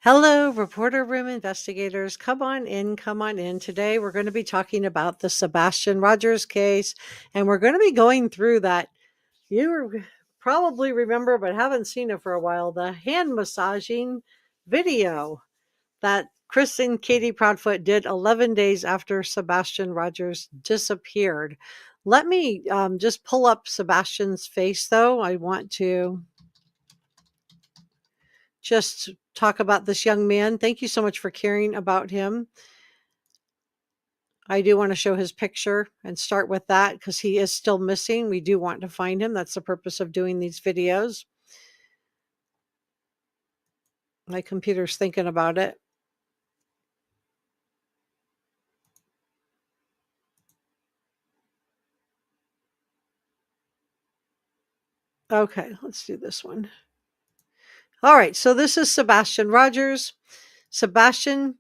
Hello, reporter room investigators. Come on in, come on in. Today we're going to be talking about the Sebastian Rogers case, and we're going to be going through that. Probably remember, but haven't seen it for a while, the hand massaging video that Chris and Katie Proudfoot did 11 days after Sebastian Rogers disappeared. Let me just pull up Sebastian's face, though. I want to just talk about this young man. Thank you so much for caring about him. I do want to show his picture and start with that because he is still missing. We do want to find him. That's the purpose of doing these videos. My computer's thinking about it. Okay, let's do this one. All right, so this is Sebastian Rogers. Sebastian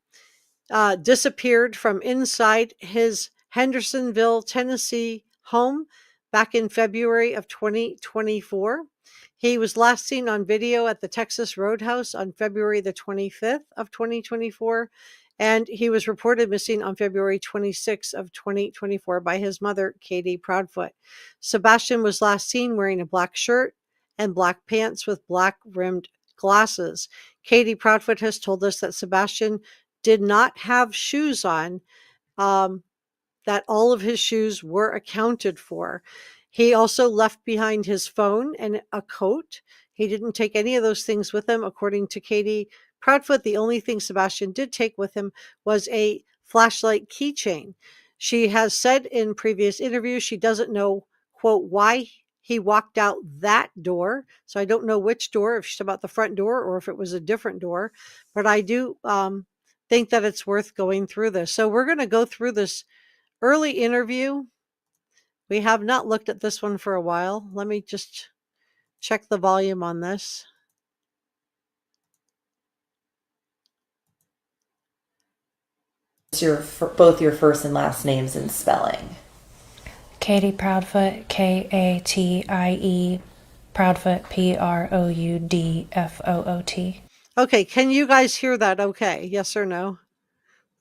disappeared from inside his Hendersonville, Tennessee home back in February of 2024. He was last seen on video at the Texas Roadhouse on February the 25th of 2024, and he was reported missing on February 26th of 2024 by his mother, Katie Proudfoot. Sebastian was last seen wearing a black shirt and black pants with black rimmed glasses. Katie Proudfoot has told us that Sebastian did not have shoes on, that all of his shoes were accounted for. He also left behind his phone and a coat. He didn't take any of those things with him. According to Katie Proudfoot, the only thing Sebastian did take with him was a flashlight keychain. She has said in previous interviews she doesn't know, quote, why he walked out that door. So I don't know which door, if she's about the front door or if it was a different door. But I do think that it's worth going through this. So we're going to go through this early interview. We have not looked at this one for a while. Let me just check the volume on this. Both your first and last names and spelling. Katie Proudfoot, Katie Proudfoot, Proudfoot. Okay, can you guys hear that okay? Yes or no?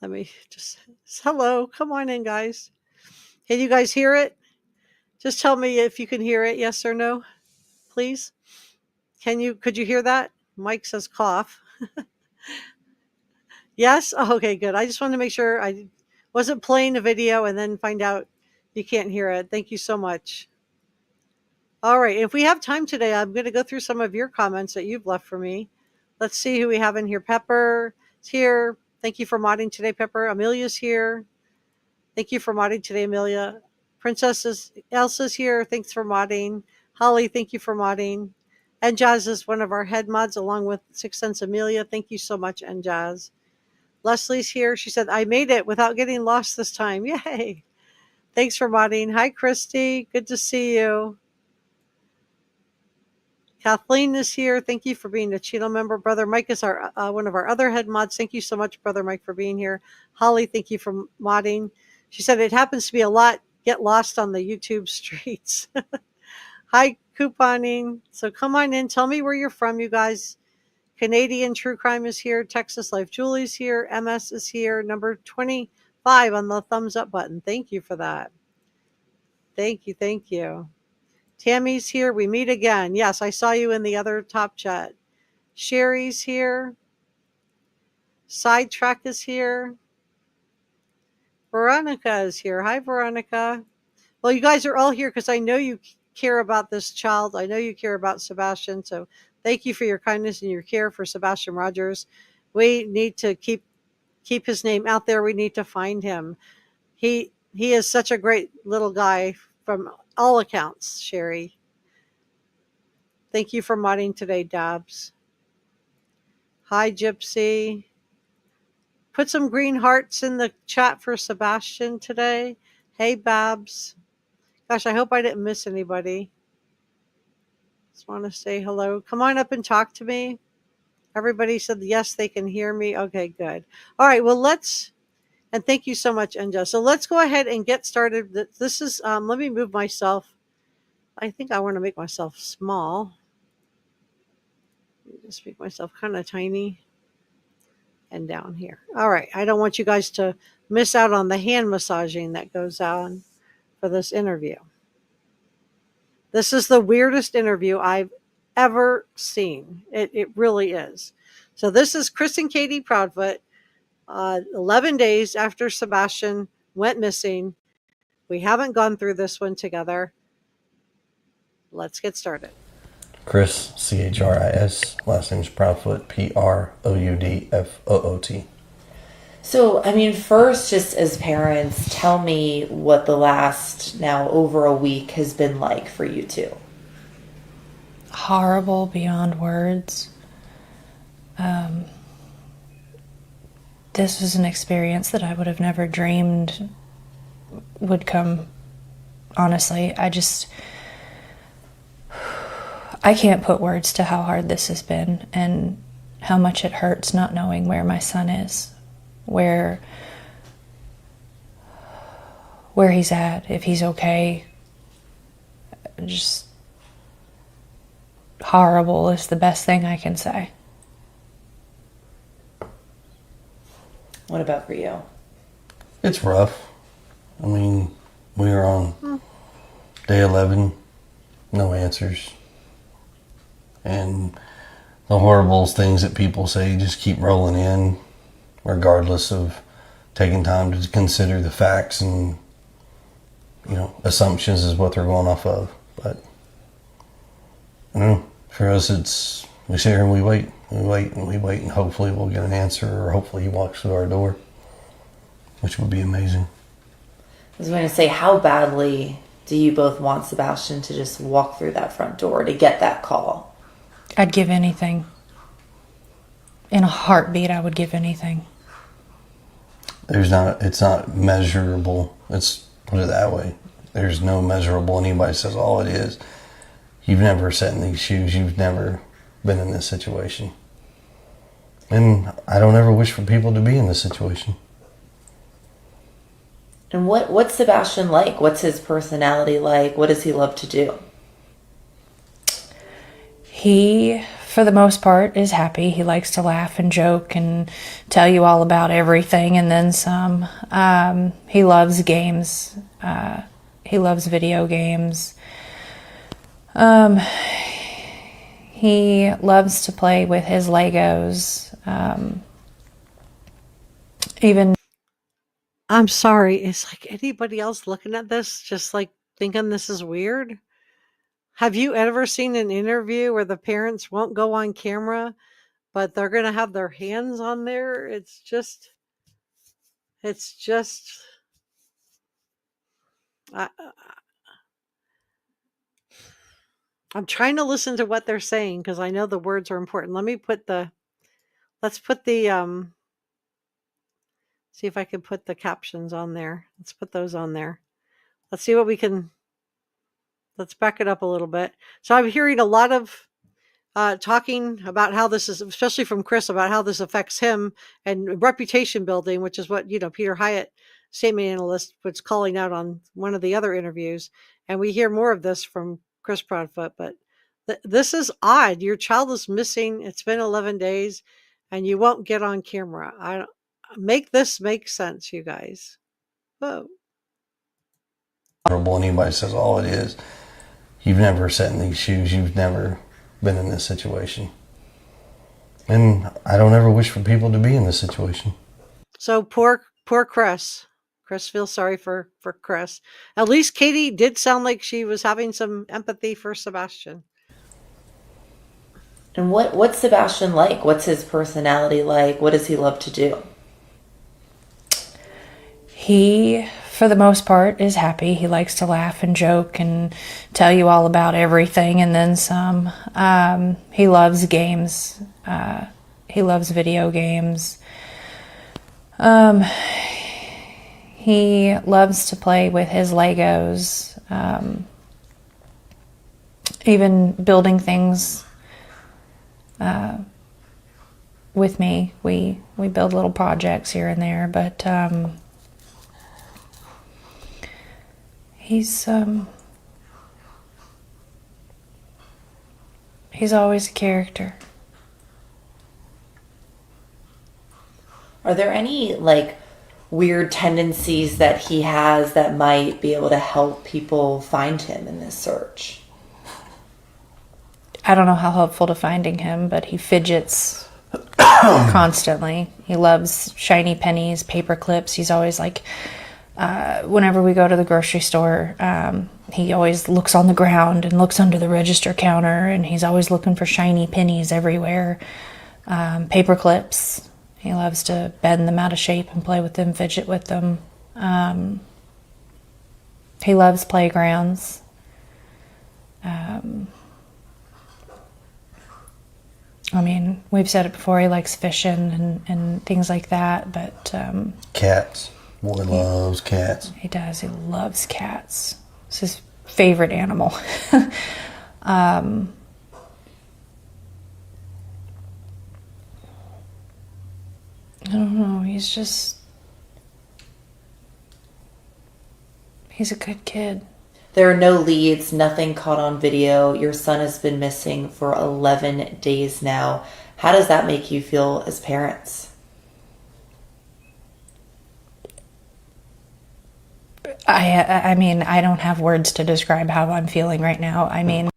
Let me just, hello, come on in, guys. Can you guys hear it? Just tell me if you can hear it, yes or no, please. Could you hear that? Mike says cough. Yes? Oh, okay, good. I just wanted to make sure I wasn't playing a video and then find out you can't hear it. Thank you so much. All right, if we have time today, I'm going to go through some of your comments that you've left for me. Let's see who we have in here. Pepper is here. Thank you for modding today, Pepper. Amelia's here. Thank you for modding today, Amelia. Elsa's here. Thanks for modding. Holly, thank you for modding. And Jazz is one of our head mods along with Sixth Sense Amelia. Thank you so much, and Jazz. Leslie's here. She said, I made it without getting lost this time. Yay. Thanks for modding. Hi, Christy. Good to see you. Kathleen is here. Thank you for being a channel member. Brother Mike is our one of our other head mods. Thank you so much, Brother Mike, for being here. Holly, thank you for modding. She said it happens to be a lot get lost on the YouTube streets. Hi, couponing. So come on in. Tell me where you're from, you guys. Canadian True Crime is here. Texas Life Julie's here. MS is here. Number 25 on the thumbs up button. Thank you for that. Thank you. Thank you. Tammy's here. We meet again. Yes, I saw you in the other top chat. Sherry's here. Sidetrack is here. Veronica is here. Hi, Veronica. Well, you guys are all here because I know you care about this child. I know you care about Sebastian. So thank you for your kindness and your care for Sebastian Rogers. We need to keep his name out there. We need to find him. He is such a great little guy from all accounts, Sherry. Thank you for modding today, Dabs. Hi, Gypsy. Put some green hearts in the chat for Sebastian today. Hey, Babs. Gosh, I hope I didn't miss anybody. Just want to say hello. Come on up and talk to me. Everybody said yes, they can hear me. Okay, good. All right, well, and thank you so much, Enja. So let's go ahead and get started. This is, let me move myself. I think I want to make myself small. Just make myself kind of tiny. and down here. All right. I don't want you guys to miss out on the hand massaging that goes on for this interview. This is the weirdest interview I've ever seen. It really is. So this is Chris and Katie Proudfoot, 11 days after Sebastian went missing. We haven't gone through this one together. Let's get started. Chris, Chris, last name's Proudfoot, Proudfoot. So, I mean, first, just as parents, tell me what the last now over a week has been like for you two. Horrible beyond words. This was an experience that I would have never dreamed would come. Honestly, I can't put words to how hard this has been and how much it hurts not knowing where my son is, where he's at, if he's okay. Just horrible is the best thing I can say. What about for you? It's rough. I mean, we are on day 11, no answers. And the horrible things that people say just keep rolling in, regardless of taking time to consider the facts and, assumptions is what they're going off of. But, for us, we sit here and we wait, and hopefully we'll get an answer, or hopefully he walks through our door, which would be amazing. I was going to say, how badly do you both want Sebastian to just walk through that front door to get that call? I'd give anything. In a heartbeat, I would give anything. It's not measurable. Let's put it that way. There's no measurable. Anybody says all it is. You've never sat in these shoes. You've never been in this situation. And I don't ever wish for people to be in this situation. And what's Sebastian like? What's his personality like? What does he love to do? He, for the most part, is happy. He likes to laugh and joke and tell you all about everything and then some. He loves games. He loves video games. He loves to play with his Legos. I'm sorry. Is like anybody else looking at this just like thinking this is weird? Have you ever seen an interview where the parents won't go on camera, but they're going to have their hands on there? It's just, I'm trying to listen to what they're saying because I know the words are important. Let's put the, see if I can put the captions on there. Let's put those on there. Let's see what we can, let's back it up a little bit. So I'm hearing a lot of talking about how this is, especially from Chris, about how this affects him and reputation building, which is what, Peter Hyatt, statement analyst, was calling out on one of the other interviews. And we hear more of this from Chris Proudfoot, but this is odd. Your child is missing. It's been 11 days and you won't get on camera. Make this make sense, you guys. Whoa. Anybody says all it is. You've never sat in these shoes. You've never been in this situation. And I don't ever wish for people to be in this situation. So poor Chris. Chris feels sorry for Chris. At least Katie did sound like she was having some empathy for Sebastian. And what's Sebastian like? What's his personality like? What does he love to do? He, for the most part, is happy. He likes to laugh and joke and tell you all about everything and then some. He loves games. He loves video games. He loves to play with his Legos. Even building things with me. We build little projects here and there, but he's always a character. Are there any like weird tendencies that he has that might be able to help people find him in this search? I don't know how helpful to finding him, but he fidgets constantly. He loves shiny pennies, paper clips. He's always like, whenever we go to the grocery store, he always looks on the ground and looks under the register counter, and he's always looking for shiny pennies everywhere. Paper clips. He loves to bend them out of shape and play with them, fidget with them. He loves playgrounds. I mean, we've said it before, he likes fishing and things like that, but... Cats. Boy loves cats. He does. He loves cats. It's his favorite animal. I don't know. He's a good kid. There are no leads, nothing caught on video. Your son has been missing for 11 days now. How does that make you feel as parents? I mean, I don't have words to describe how I'm feeling right now. I mean...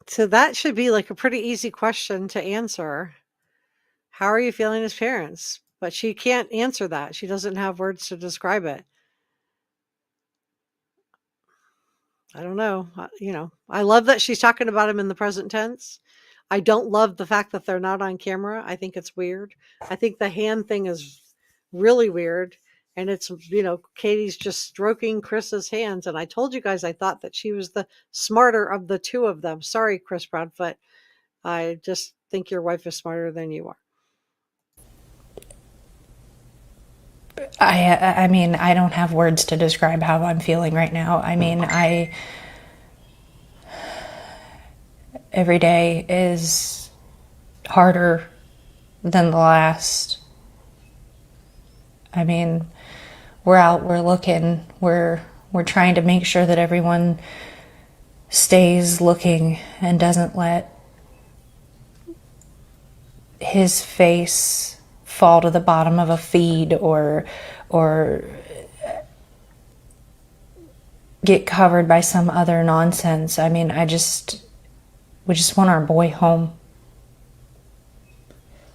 So that should be like a pretty easy question to answer. How are you feeling as parents? But she can't answer that. She doesn't have words to describe it. I don't know. I love that she's talking about him in the present tense. I don't love the fact that they're not on camera. I think it's weird. I think the hand thing is really weird. And it's, Katie's just stroking Chris's hands. And I told you guys I thought that she was the smarter of the two of them. Sorry, Chris Proudfoot. I just think your wife is smarter than you are. I mean, I don't have words to describe how I'm feeling right now. I mean, every day is harder than the last. I mean, we're out, we're looking, we're trying to make sure that everyone stays looking and doesn't let his face fall to the bottom of a feed or get covered by some other nonsense. I mean, we just want our boy home.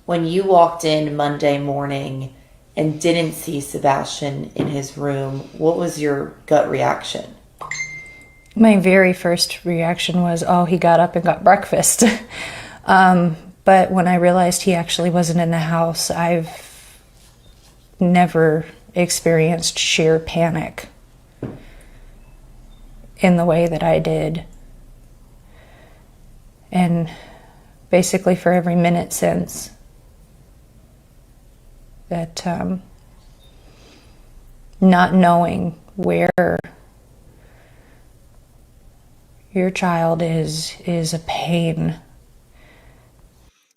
When you walked in Monday morning and didn't see Sebastian in his room, what was your gut reaction? My very first reaction was, oh, he got up and got breakfast. But when I realized he actually wasn't in the house, I've never experienced sheer panic in the way that I did. And basically for every minute since, that not knowing where your child is a pain.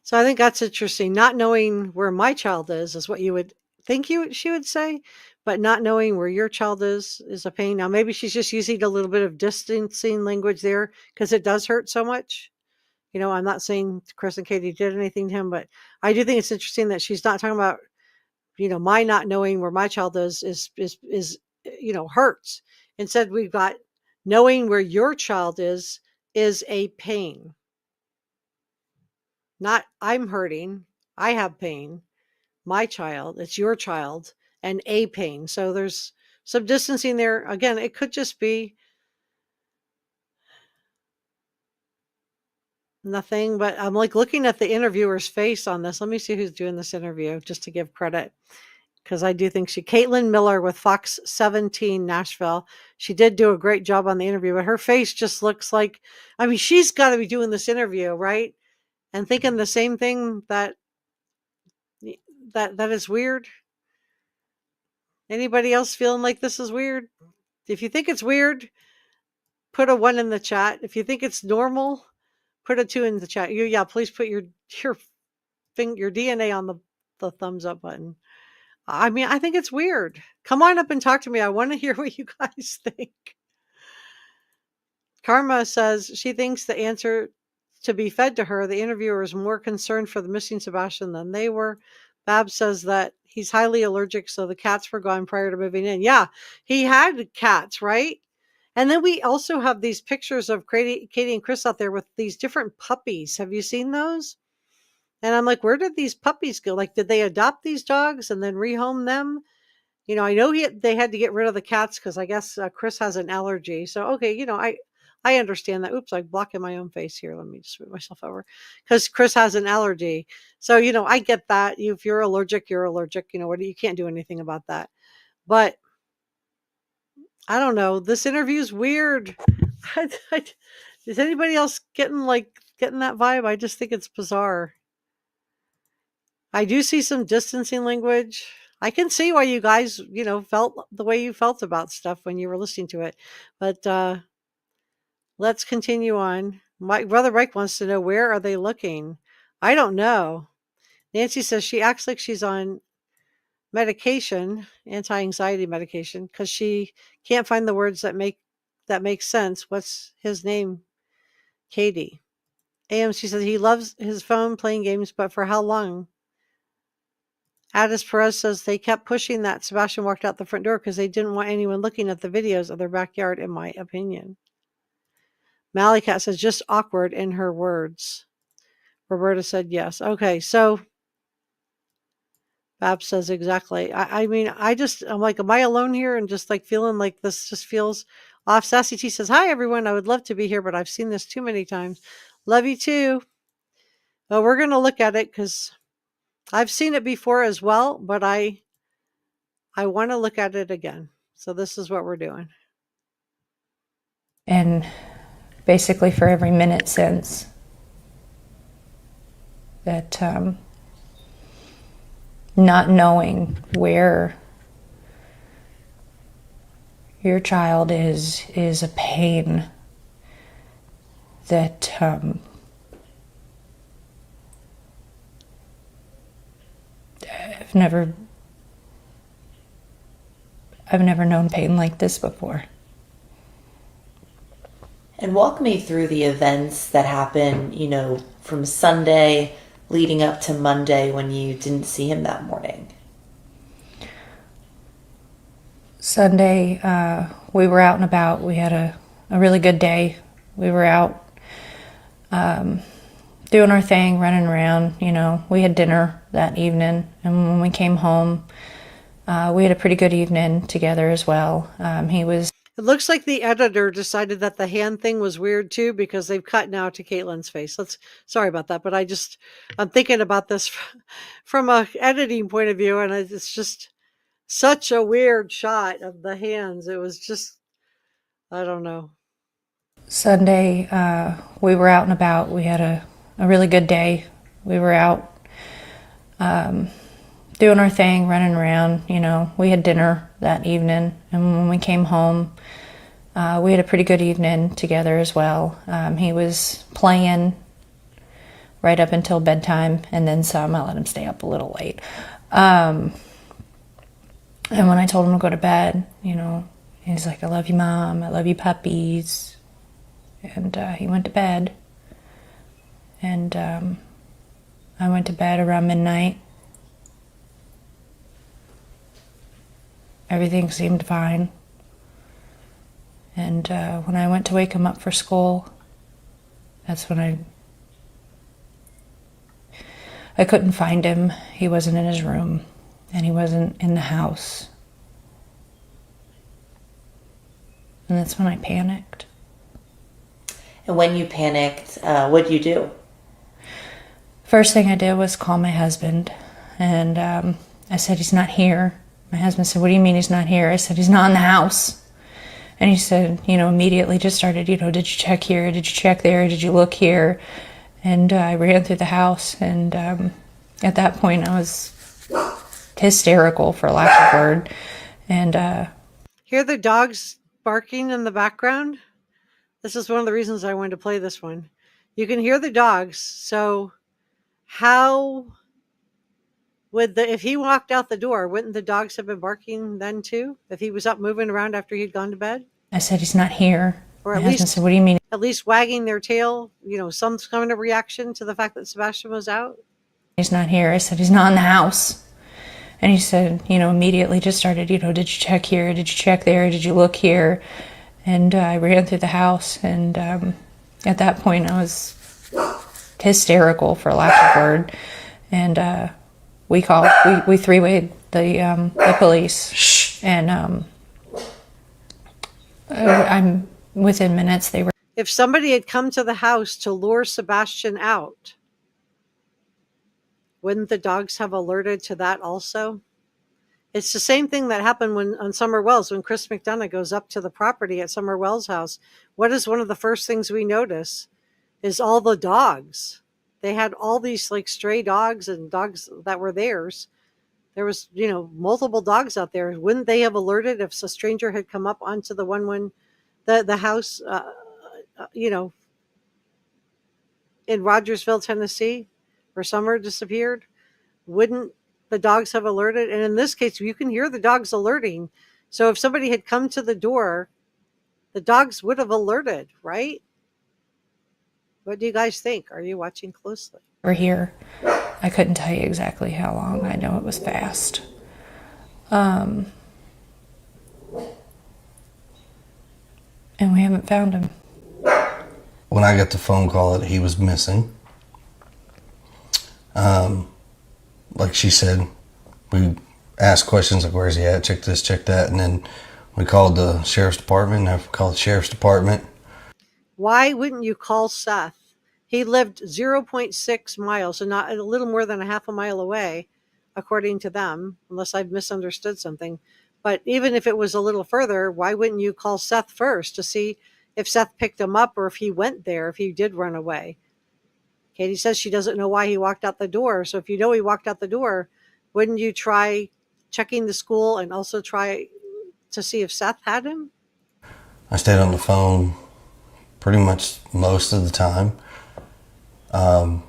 So I think that's interesting. Not knowing where my child is what you would think she would say, but not knowing where your child is a pain. Now, maybe she's just using a little bit of distancing language there because it does hurt so much. I'm not saying Chris and Katie did anything to him, but I do think it's interesting that she's not talking about, my not knowing where my child is hurts. Instead, we've got knowing where your child is a pain. Not I'm hurting, I have pain, my child, it's your child, and a pain. So there's some distancing there. Again, it could just be nothing, but I'm like looking at the interviewer's face on this. Let me see who's doing this interview just to give credit. Because I do think Caitlin Miller with Fox 17 Nashville, she did do a great job on the interview, but her face just looks like, she's got to be doing this interview, right? And thinking the same thing that is weird. Anybody else feeling like this is weird? If you think it's weird, put a 1 in the chat. If you think it's normal, put a 2 in the chat. Please put your DNA on the thumbs up button. I think it's weird. Come on up and talk to me. I want to hear what you guys think. Karma says she thinks the answer to be fed to her. The interviewer is more concerned for the missing Sebastian than they were. Babs says that he's highly allergic, so the cats were gone prior to moving in. Yeah, he had cats, right? And then we also have these pictures of Katie and Chris out there with these different puppies. Have you seen those? And I'm like, where did these puppies go? Like, did they adopt these dogs and then rehome them? You know, I know they had to get rid of the cats because I guess Chris has an allergy. So, okay, you know, I understand that. Oops, I'm blocking my own face here. Let me just move myself over because Chris has an allergy. So, you know, I get that. If you're allergic, you're allergic. You know, you can't do anything about that. But I don't know. This interview is weird. Is anybody else getting that vibe? I just think it's bizarre. I do see some distancing language. I can see why you guys, you know, felt the way you felt about stuff when you were listening to it. But let's continue on. My brother Mike wants to know, where are they looking? I don't know. Nancy says she acts like she's on medication, anti-anxiety medication, because she can't find the words that make sense. What's his name? Katie. She says he loves his phone, playing games, but for how long? Addis Perez says they kept pushing that Sebastian walked out the front door because they didn't want anyone looking at the videos of their backyard, in my opinion. Mallycat says just awkward in her words. Roberta said yes. Okay, so Babs says exactly. I mean, I'm like, am I alone here and just like feeling like this just feels off? Sassy T says, hi everyone. I would love to be here, but I've seen this too many times. Love you too. Well, we're going to look at it because I've seen it before as well, but I want to look at it again. So this is what we're doing. And basically for every minute since that, not knowing where your child is a pain that I've never known pain like this before. And walk me through the events that happened, you know, from Sunday leading up to Monday when you didn't see him that morning. Sunday, we were out and about. We had a really good day. We were out doing our thing, running around. You know, we had dinner that evening, and when we came home, we had a pretty good evening together as well. It looks like the editor decided that the hand thing was weird too, because they've cut now to Caitlin's face. Sorry about that, but I'm thinking about this from a editing point of view, and it's just such a weird shot of the hands. It was just, I don't know. Sunday, we were out and about. We had a really good day. We were out doing our thing, running around. You know, we had dinner that evening, and when we came home, we had a pretty good evening together as well. He was playing right up until bedtime, and then some. I let him stay up a little late. And when I told him to go to bed, you know, he's like, I love you, Mom. I love you, puppies. And he went to bed. And I went to bed around midnight. Everything seemed fine. And when I went to wake him up for school, that's when I couldn't find him. He wasn't in his room, and he wasn't in the house. And that's when I panicked. And when you panicked, what did you do? First thing I did was call my husband, and I said, he's not here. My husband said, what do you mean he's not here? I said, he's not in the house. And he said, you know, immediately just started, you know, did you check here? Did you check there? Did you look here? And I ran through the house, and at that point I was hysterical, for lack of a word. And hear the dogs barking in the background? This is one of the reasons I wanted to play this one. You can hear the dogs, so how would if he walked out the door, wouldn't the dogs have been barking then too? If he was up moving around after he'd gone to bed? I said, he's not here. Or My at husband least said, "What do you mean?" wagging their tail, some kind of reaction to the fact that Sebastian was out? He's not here. I said, "He's not in the house." And he said, immediately just started, did you check here? Did you check there? Did you look here? And I ran through the house. And at that point, I was hysterical, for lack of a word. And we three-wayed the police. And I'm within minutes, they were. If somebody had come to the house to lure Sebastian out, wouldn't the dogs have alerted to that also? It's the same thing that happened on Summer Wells, when Chris McDonough goes up to the property at Summer Wells' house. What is one of the first things we notice is all the dogs. They had all these stray dogs and dogs that were theirs. There was, multiple dogs out there. Wouldn't they have alerted if a stranger had come up onto the the house, in Rogersville, Tennessee, where Summer disappeared? Wouldn't the dogs have alerted? And in this case, you can hear the dogs alerting. So if somebody had come to the door, the dogs would have alerted, right? What do you guys think? Are you watching closely? We're here. I couldn't tell you exactly how long. I know it was fast. And we haven't found him. When I got the phone call that he was missing, like she said, we asked questions like, where's he at? Check this, check that. And then we called the sheriff's department. I called the sheriff's department. Why wouldn't you call Seth? He lived 0.6 miles, so not a little more than a half a mile away, according to them, unless I've misunderstood something. But even if it was a little further, why wouldn't you call Seth first to see if Seth picked him up or if he went there, if he did run away? Katie says she doesn't know why he walked out the door. So if you know he walked out the door, wouldn't you try checking the school and also try to see if Seth had him? I stayed on the phone pretty much most of the time. And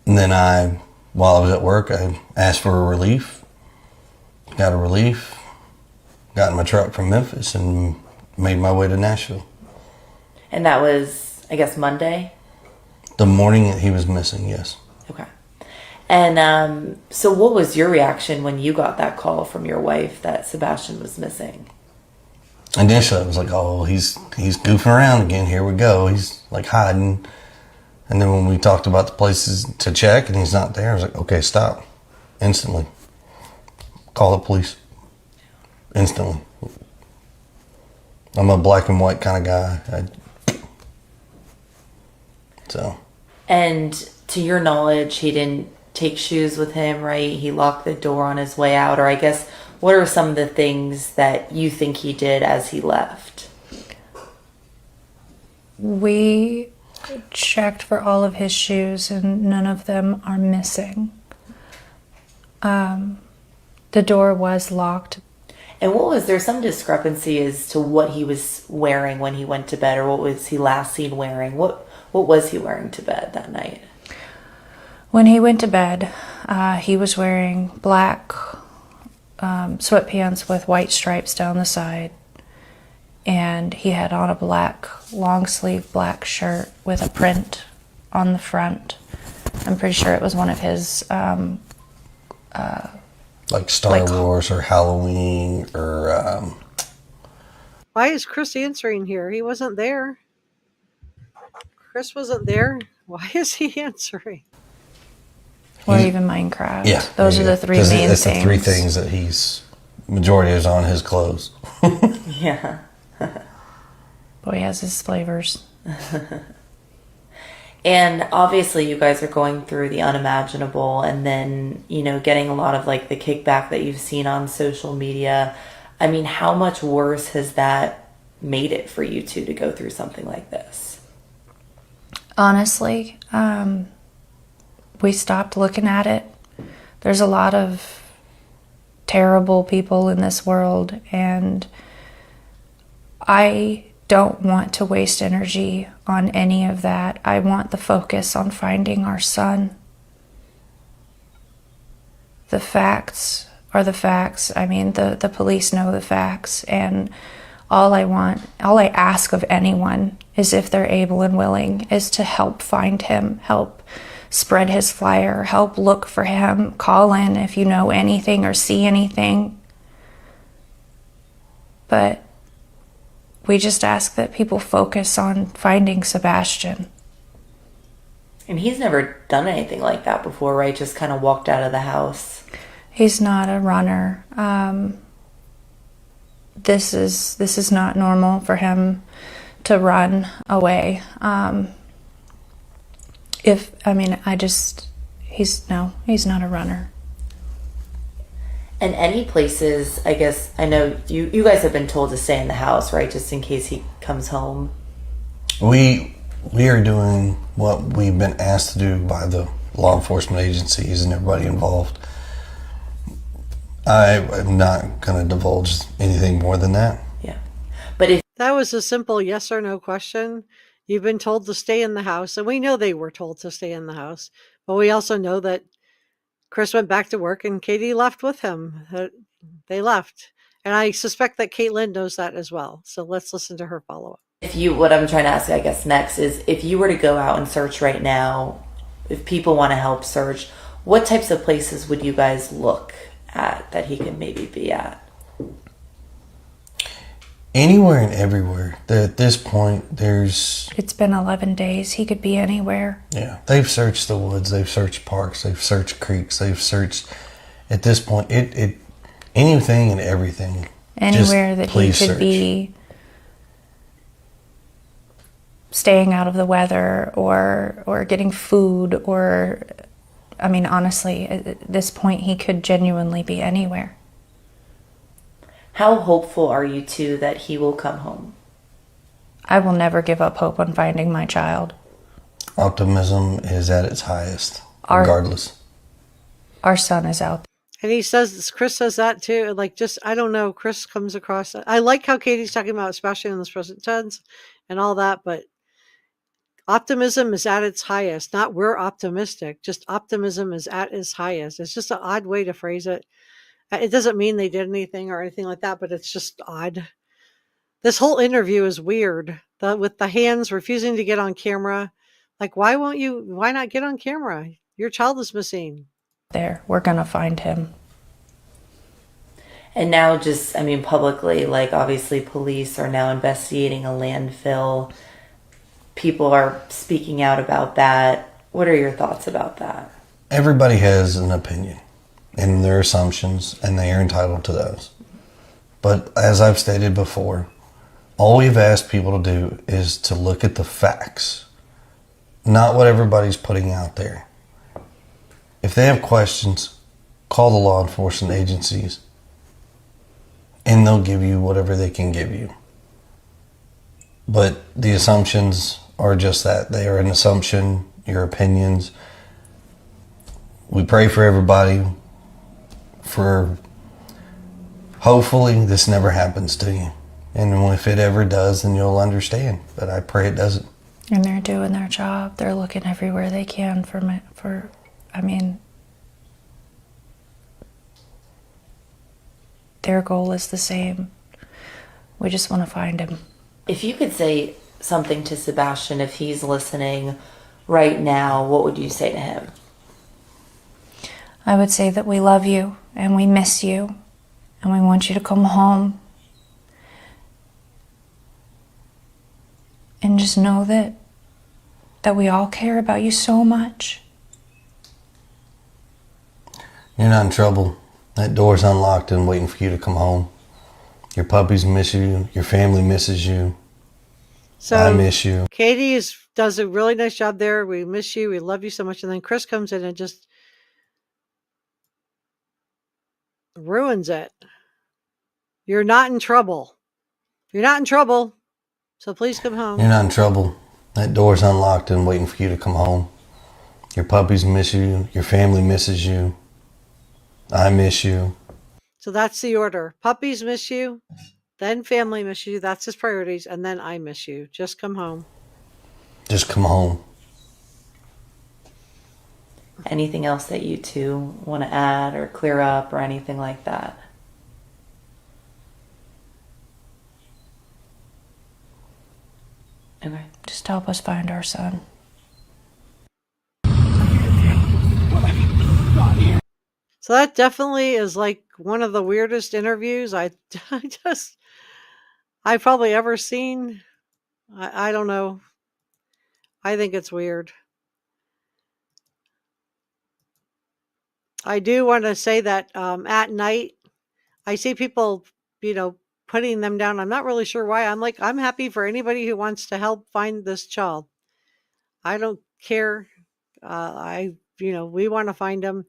then while I was at work, I asked for a relief, got a relief, got in my truck from Memphis and made my way to Nashville. And that was, I guess, Monday? The morning that he was missing, yes. Okay. And so what was your reaction when you got that call from your wife that Sebastian was missing? Initially, I was like, oh, he's goofing around again. Here we go. He's hiding. And then when we talked about the places to check and he's not there, I was like, okay, stop. Instantly. Call the police. Instantly. I'm a black and white kind of guy. And to your knowledge, he didn't take shoes with him, right? He locked the door on his way out. Or I guess, what are some of the things that you think he did as he left? We checked for all of his shoes and none of them are missing. The door was locked. And was there some discrepancy as to what he was wearing when he went to bed, or what was he last seen wearing? What was he wearing to bed that night? When he went to bed, he was wearing black sweatpants with white stripes down the side. And he had on a black, long sleeve black shirt with a print on the front. I'm pretty sure it was one of his... like Star Wars or Halloween or... Why is Chris answering here? He wasn't there. Chris wasn't there. Why is he answering? Or even Minecraft. Yeah. Those are the three main things. It's the three things that majority is on his clothes. Yeah. Boy, he has his flavors. And obviously you guys are going through the unimaginable and then, getting a lot of the kickback that you've seen on social media. I mean, how much worse has that made it for you two to go through something like this? Honestly, we stopped looking at it. There's a lot of terrible people in this world, and I don't want to waste energy on any of that. I want the focus on finding our son. The facts are the facts. I mean, the police know the facts, and All I ask of anyone is, if they're able and willing, is to help find him, help spread his flyer, help look for him, call in if you know anything or see anything. But we just ask that people focus on finding Sebastian. And he's never done anything like that before, right? Just kind of walked out of the house. He's not a runner. This is not normal for him to run away. He's not a runner. And any places, I guess, I know you guys have been told to stay in the house, right? Just in case he comes home. We are doing what we've been asked to do by the law enforcement agencies and everybody involved. I am not going to divulge anything more than that. Yeah. But if That was a simple yes or no question. You've been told to stay in the house, and we know they were told to stay in the house, but we also know that Chris went back to work and Katie left with him. They left. And I suspect that Caitlin knows that as well. So let's listen to her follow-up. what I'm trying to ask, I guess, next is, if you were to go out and search right now, if people want to help search, what types of places would you guys look at that he could maybe be at? Anywhere and everywhere. At this point, It's been 11 days. He could be anywhere. yeah, they've searched the woods, they've searched parks, they've searched creeks, they've searched, at this point, anything and everything. Anywhere that he please could search. be staying out of the weather or getting food or, honestly, at this point, he could genuinely be anywhere. How hopeful are you two that he will come home? I will never give up hope on finding my child. Optimism is at its highest, Our- regardless. Our son is out And Chris says that too. I don't know. Chris comes across, I like how Katie's talking about Sebastian in this present tense and all that, but optimism is at its highest. Not we're optimistic, just optimism is at its highest. It's just an odd way to phrase it. It doesn't mean they did anything or anything like that, but it's just odd. This whole interview is weird. With the hands refusing to get on camera. Why not get on camera? Your child is missing. there. We're going to find him. And now just, publicly, obviously police are now investigating a landfill. People are speaking out about that. What are your thoughts about that? Everybody has an opinion and their assumptions, and they are entitled to those. But as I've stated before, all we've asked people to do is to look at the facts, not what everybody's putting out there. If they have questions, call the law enforcement agencies, and they'll give you whatever they can give you. But the assumptions are just that. They are an assumption, your opinions. We pray for everybody, hopefully this never happens to you. And if it ever does, then you'll understand. But I pray it doesn't. And they're doing their job. They're looking everywhere they can their goal is the same. We just want to find him. If you could say something to Sebastian, if he's listening right now, what would you say to him? I would say that we love you and we miss you and we want you to come home. And just know that we all care about you so much. You're not in trouble. That door's unlocked and waiting for you to come home. Your puppies miss you. Your family misses you. So I miss you. Katie does a really nice job there. We miss you. We love you so much. And then Chris comes in and just ruins it. You're not in trouble. You're not in trouble. So please come home. You're not in trouble. That door's unlocked and waiting for you to come home. Your puppies miss you. Your family misses you. I miss you. So that's the order. Puppies miss you. Then family miss you. That's his priorities. And then I miss you. Just come home. Just come home. Anything else that you two want to add or clear up or anything like that? to help us find our son. So that definitely is like one of the weirdest interviews I've probably ever seen. I don't know. I think it's weird. I do want to say that AtNight, I see people, putting them down. I'm not really sure why. I'm happy for anybody who wants to help find this child. I don't care. We want to find him.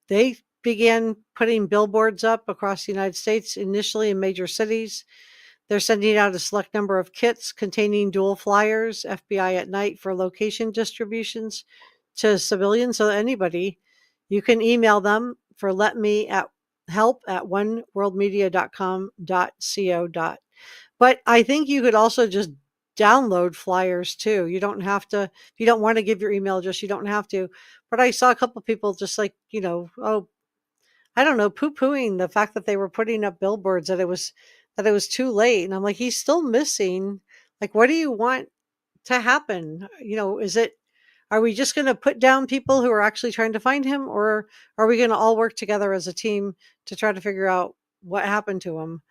They began putting billboards up across the United States, initially in major cities. They're sending out a select number of kits containing dual flyers, FBI at night, for location distributions to civilians. So anybody, you can email them for help@oneworldmedia.com.co. But I think you could also just download flyers too. You don't have to, if you don't want to give your email address, you don't have to. But I saw a couple people just like, I don't know, poo-pooing the fact that they were putting up billboards that it was too late. And I'm like, he's still missing. Like, what do you want to happen? Are we just going to put down people who are actually trying to find him, or are we going to all work together as a team to try to figure out what happened to him?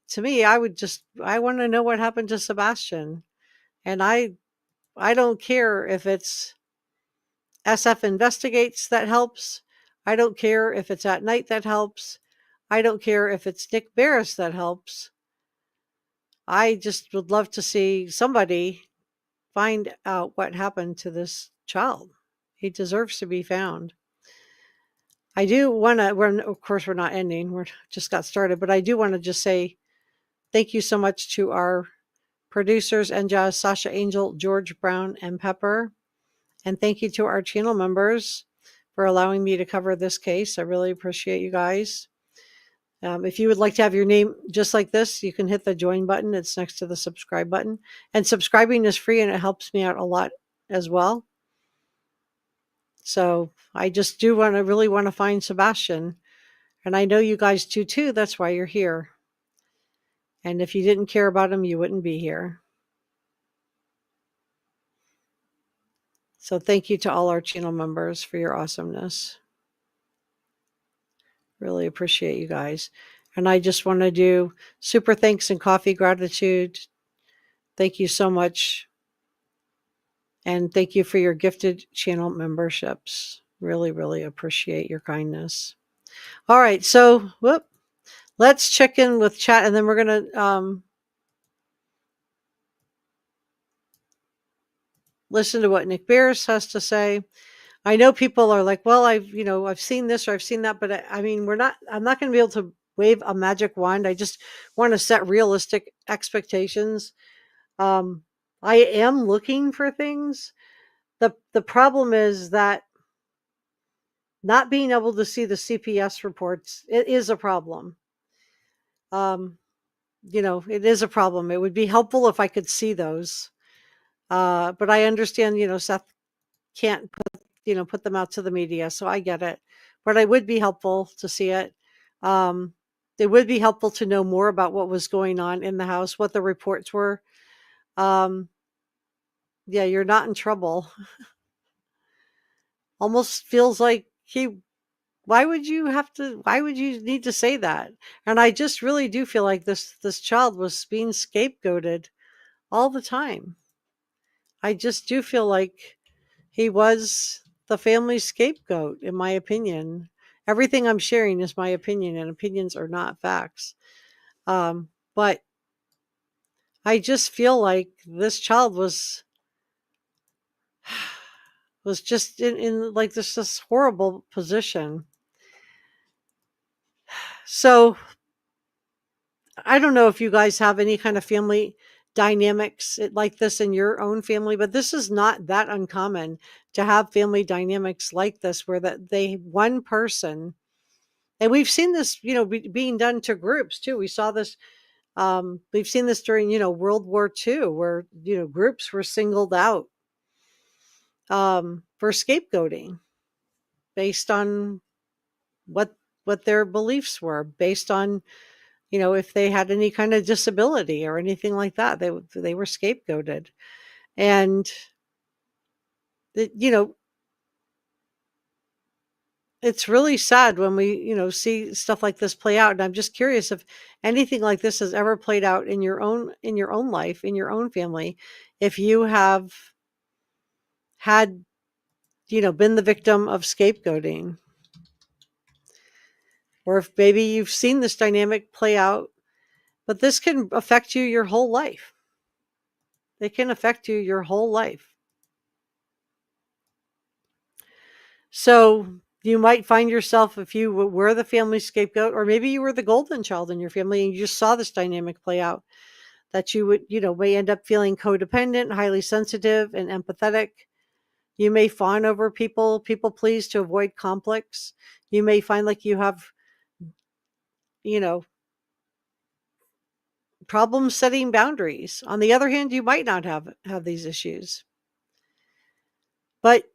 To me, I want to know what happened to Sebastian. And I don't care if it's SF Investigates that helps. I don't care if it's AtNight that helps. I don't care if it's Nick Barris that helps. I just would love to see somebody find out what happened to this child. He deserves to be found. I do want to, of course, we're not ending. We're just got started, but I do want to just say thank you so much to our producers, Enja, Sasha Angel, George Brown, and Pepper. And thank you to our channel members for allowing me to cover this case. I really appreciate you guys. If you would like to have your name just like this, you can hit the join button. It's next to the subscribe button. And subscribing is free, and it helps me out a lot as well. So I just do really want to find Sebastian. And I know you guys do too. That's why you're here. And if you didn't care about him, you wouldn't be here. So thank you to all our channel members for your awesomeness. Really appreciate you guys. And I just want to do super thanks and coffee gratitude. Thank you so much. And thank you for your gifted channel memberships. Really, really appreciate your kindness. All right. So, let's check in with chat, and then we're going to listen to what Nick Barris has to say. I know people are like, well, I've seen this or I've seen that, but I'm not going to be able to wave a magic wand. I just want to set realistic expectations. I am looking for things. The problem is that not being able to see the CPS reports, it is a problem. It is a problem. It would be helpful if I could see those. But I understand, Seth can't put them out to the media, so I get it. But it would be helpful to see it. It would be helpful to know more about what was going on in the house, what the reports were. Yeah, you're not in trouble. Almost feels like why would you need to say that? And I just really do feel like this child was being scapegoated all the time. I just do feel like he was the family scapegoat, in my opinion. Everything I'm sharing is my opinion, and opinions are not facts. But I just feel like this child was just in like this horrible position. So I don't know if you guys have any kind of family dynamics like this in your own family, but this is not that uncommon to have family dynamics like this, where one person, and we've seen this, being done to groups too. We saw this, we've seen this during, World War II, where, groups were singled out for scapegoating based on what their beliefs were, based on, if they had any kind of disability or anything like that. They were scapegoated. And you know, it's really sad when we, see stuff like this play out. And I'm just curious if anything like this has ever played out in your own life, in your own family, if you have had, been the victim of scapegoating, or if maybe you've seen this dynamic play out. But this can affect you your whole life. It can affect you your whole life. So you might find yourself, if you were the family scapegoat, or maybe you were the golden child in your family and you just saw this dynamic play out, that you would, may end up feeling codependent, highly sensitive, and empathetic. You may fawn over people please to avoid conflicts. You may find like you have, problems setting boundaries. On the other hand, you might not have these issues. But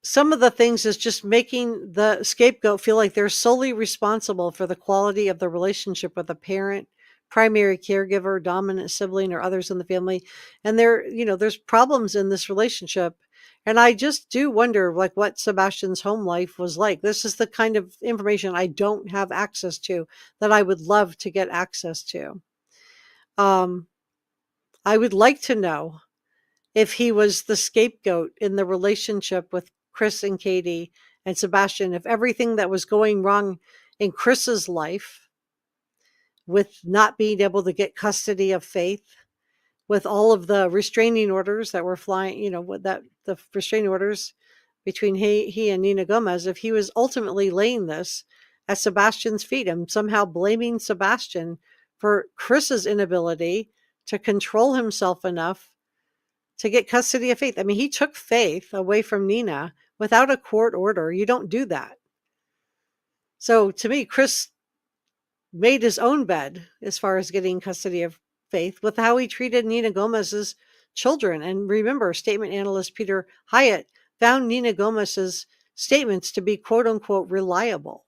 some of the things is just making the scapegoat feel like they're solely responsible for the quality of the relationship with a parent, primary caregiver, dominant sibling, or others in the family. And there's problems in this relationship. And I just do wonder, like, what Sebastian's home life was like. This is the kind of information I don't have access to that I would love to get access to. I would like to know if he was the scapegoat in the relationship with Chris and Katie and Sebastian, if everything that was going wrong in Chris's life, with not being able to get custody of Faith, with all of the restraining orders that were flying, with the restraining orders between he and Nina Gomez, if he was ultimately laying this at Sebastian's feet and somehow blaming Sebastian for Chris's inability to control himself enough to get custody of Faith. I mean, he took Faith away from Nina without a court order. You don't do that. So to me, Chris made his own bed as far as getting custody of Faith with how he treated Nina Gomez's children. And remember, statement analyst Peter Hyatt found Nina Gomez's statements to be quote unquote reliable.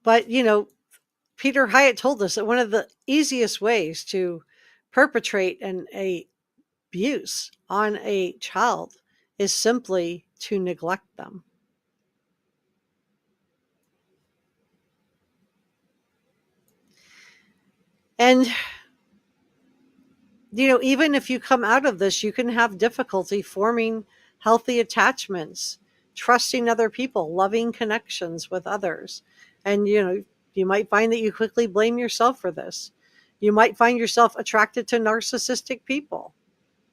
But, Peter Hyatt told us that one of the easiest ways to perpetrate an abuse on a child is simply to neglect them. And, even if you come out of this, you can have difficulty forming healthy attachments, trusting other people, loving connections with others. And, you might find that you quickly blame yourself for this. You might find yourself attracted to narcissistic people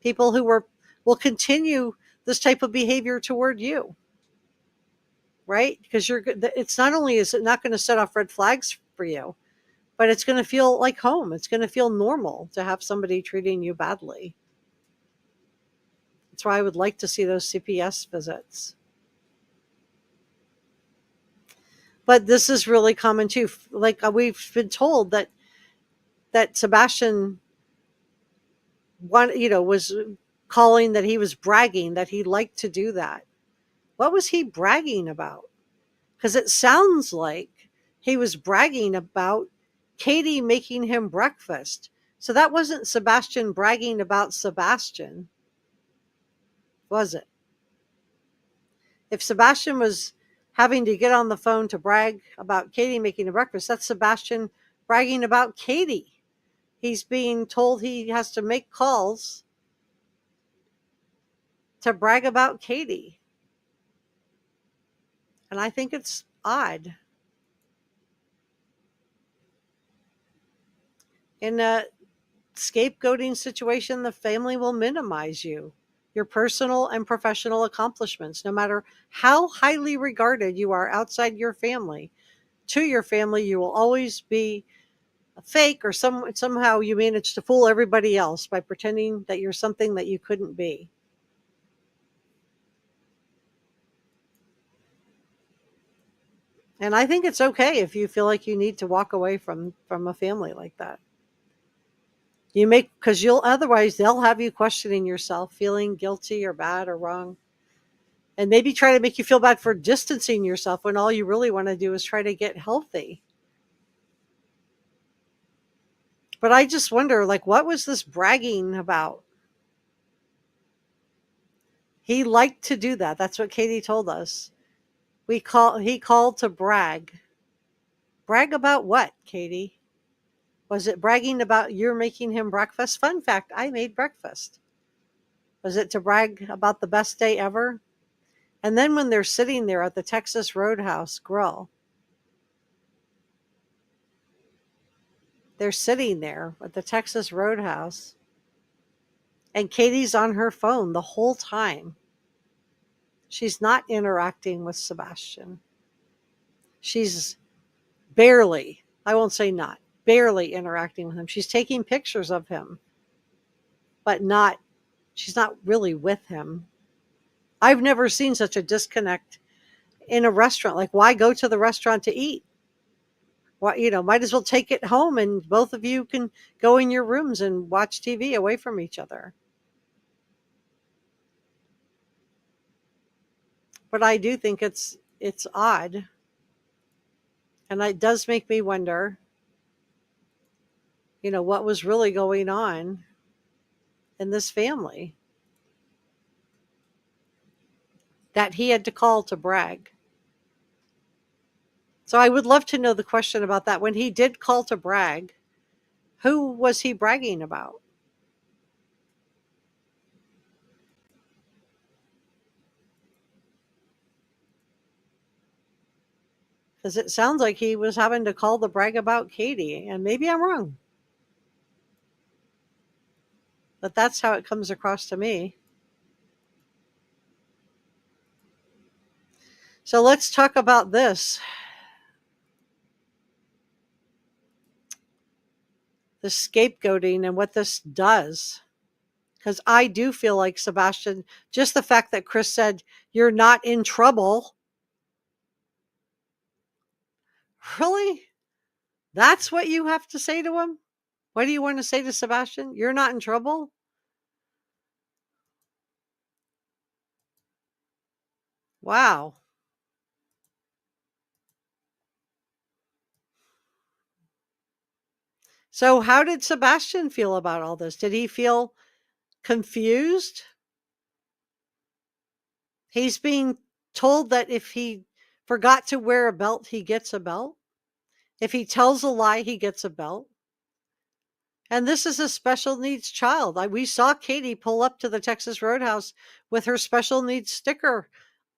who will continue this type of behavior toward you, right? Because it's not only is it not going to set off red flags for you, but it's going to feel like home. It's going to feel normal to have somebody treating you badly. That's why I would like to see those CPS visits. But this is really common too. Like we've been told that Sebastian was calling, that he was bragging, that he liked to do that. What was he bragging about? Because it sounds like he was bragging about Katie making him breakfast. So that wasn't Sebastian bragging about Sebastian, was it? If Sebastian was having to get on the phone to brag about Katie making a breakfast, that's Sebastian bragging about Katie. He's being told he has to make calls to brag about Katie. And I think it's odd. In a scapegoating situation, the family will minimize your personal and professional accomplishments, no matter how highly regarded you are outside your family. To your family, you will always be a fake, or somehow you manage to fool everybody else by pretending that you're something that you couldn't be. And I think it's okay if you feel like you need to walk away from a family like that. Because otherwise they'll have you questioning yourself, feeling guilty or bad or wrong. and maybe try to make you feel bad for distancing yourself when all you really want to do is try to get healthy. But I just wonder, like, what was this bragging about? He liked to do that. That's what Katie told us. He called to brag. Brag about what, Katie? Was it bragging about you're making him breakfast? Fun fact, I made breakfast. Was it to brag about the best day ever? And then when they're sitting there at the Texas Roadhouse Grill, they're sitting there at the Texas Roadhouse, and Katie's on her phone the whole time. She's not interacting with Sebastian. She's barely, I won't say not, barely interacting with him. She's taking pictures of him, but she's not really with him. I've never seen such a disconnect in a restaurant. Like, why go to the restaurant to eat? Well, might as well take it home and both of you can go in your rooms and watch TV away from each other. But I do think it's odd. And it does make me wonder, what was really going on in this family that he had to call to brag. So I would love to know the question about that. When he did call to brag, who was he bragging about? Because it sounds like he was having to call the brag about Katie, and maybe I'm wrong. But that's how it comes across to me. So let's talk about this. The scapegoating and what this does. Because I do feel like Sebastian, just the fact that Chris said, you're not in trouble. Really? That's what you have to say to him? What do you want to say to Sebastian? You're not in trouble? Wow. So how did Sebastian feel about all this? Did he feel confused? He's being told that if he forgot to wear a belt, he gets a belt. If he tells a lie, he gets a belt. And this is a special needs child. We saw Katie pull up to the Texas Roadhouse with her special needs sticker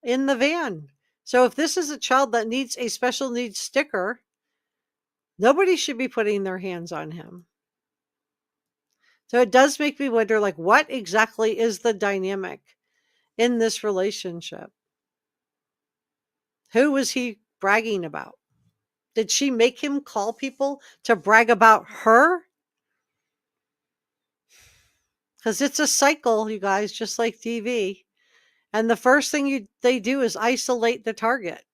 in the van. So if this is a child that needs a special needs sticker, nobody should be putting their hands on him. So it does make me wonder, like, what exactly is the dynamic in this relationship? Who was he bragging about? Did she make him call people to brag about her? Because it's a cycle, you guys, just like TV. And the first thing they do is isolate the target.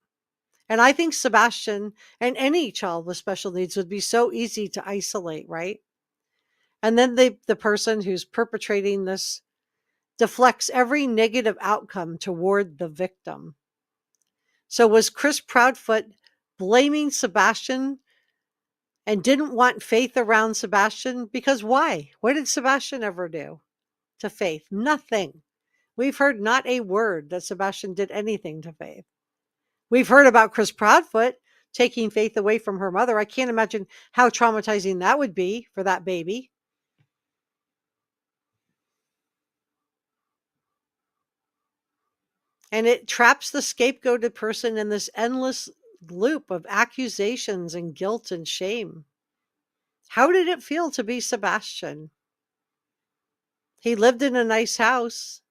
And I think Sebastian and any child with special needs would be so easy to isolate, right? And then the person who's perpetrating this deflects every negative outcome toward the victim. So was Chris Proudfoot blaming Sebastian and didn't want Faith around Sebastian? Because why? What did Sebastian ever do to Faith? Nothing. We've heard not a word that Sebastian did anything to Faith. We've heard about Chris Proudfoot taking Faith away from her mother. I can't imagine how traumatizing that would be for that baby. And it traps the scapegoated person in this endless loop of accusations and guilt and shame. How did it feel to be Sebastian? He lived in a nice house.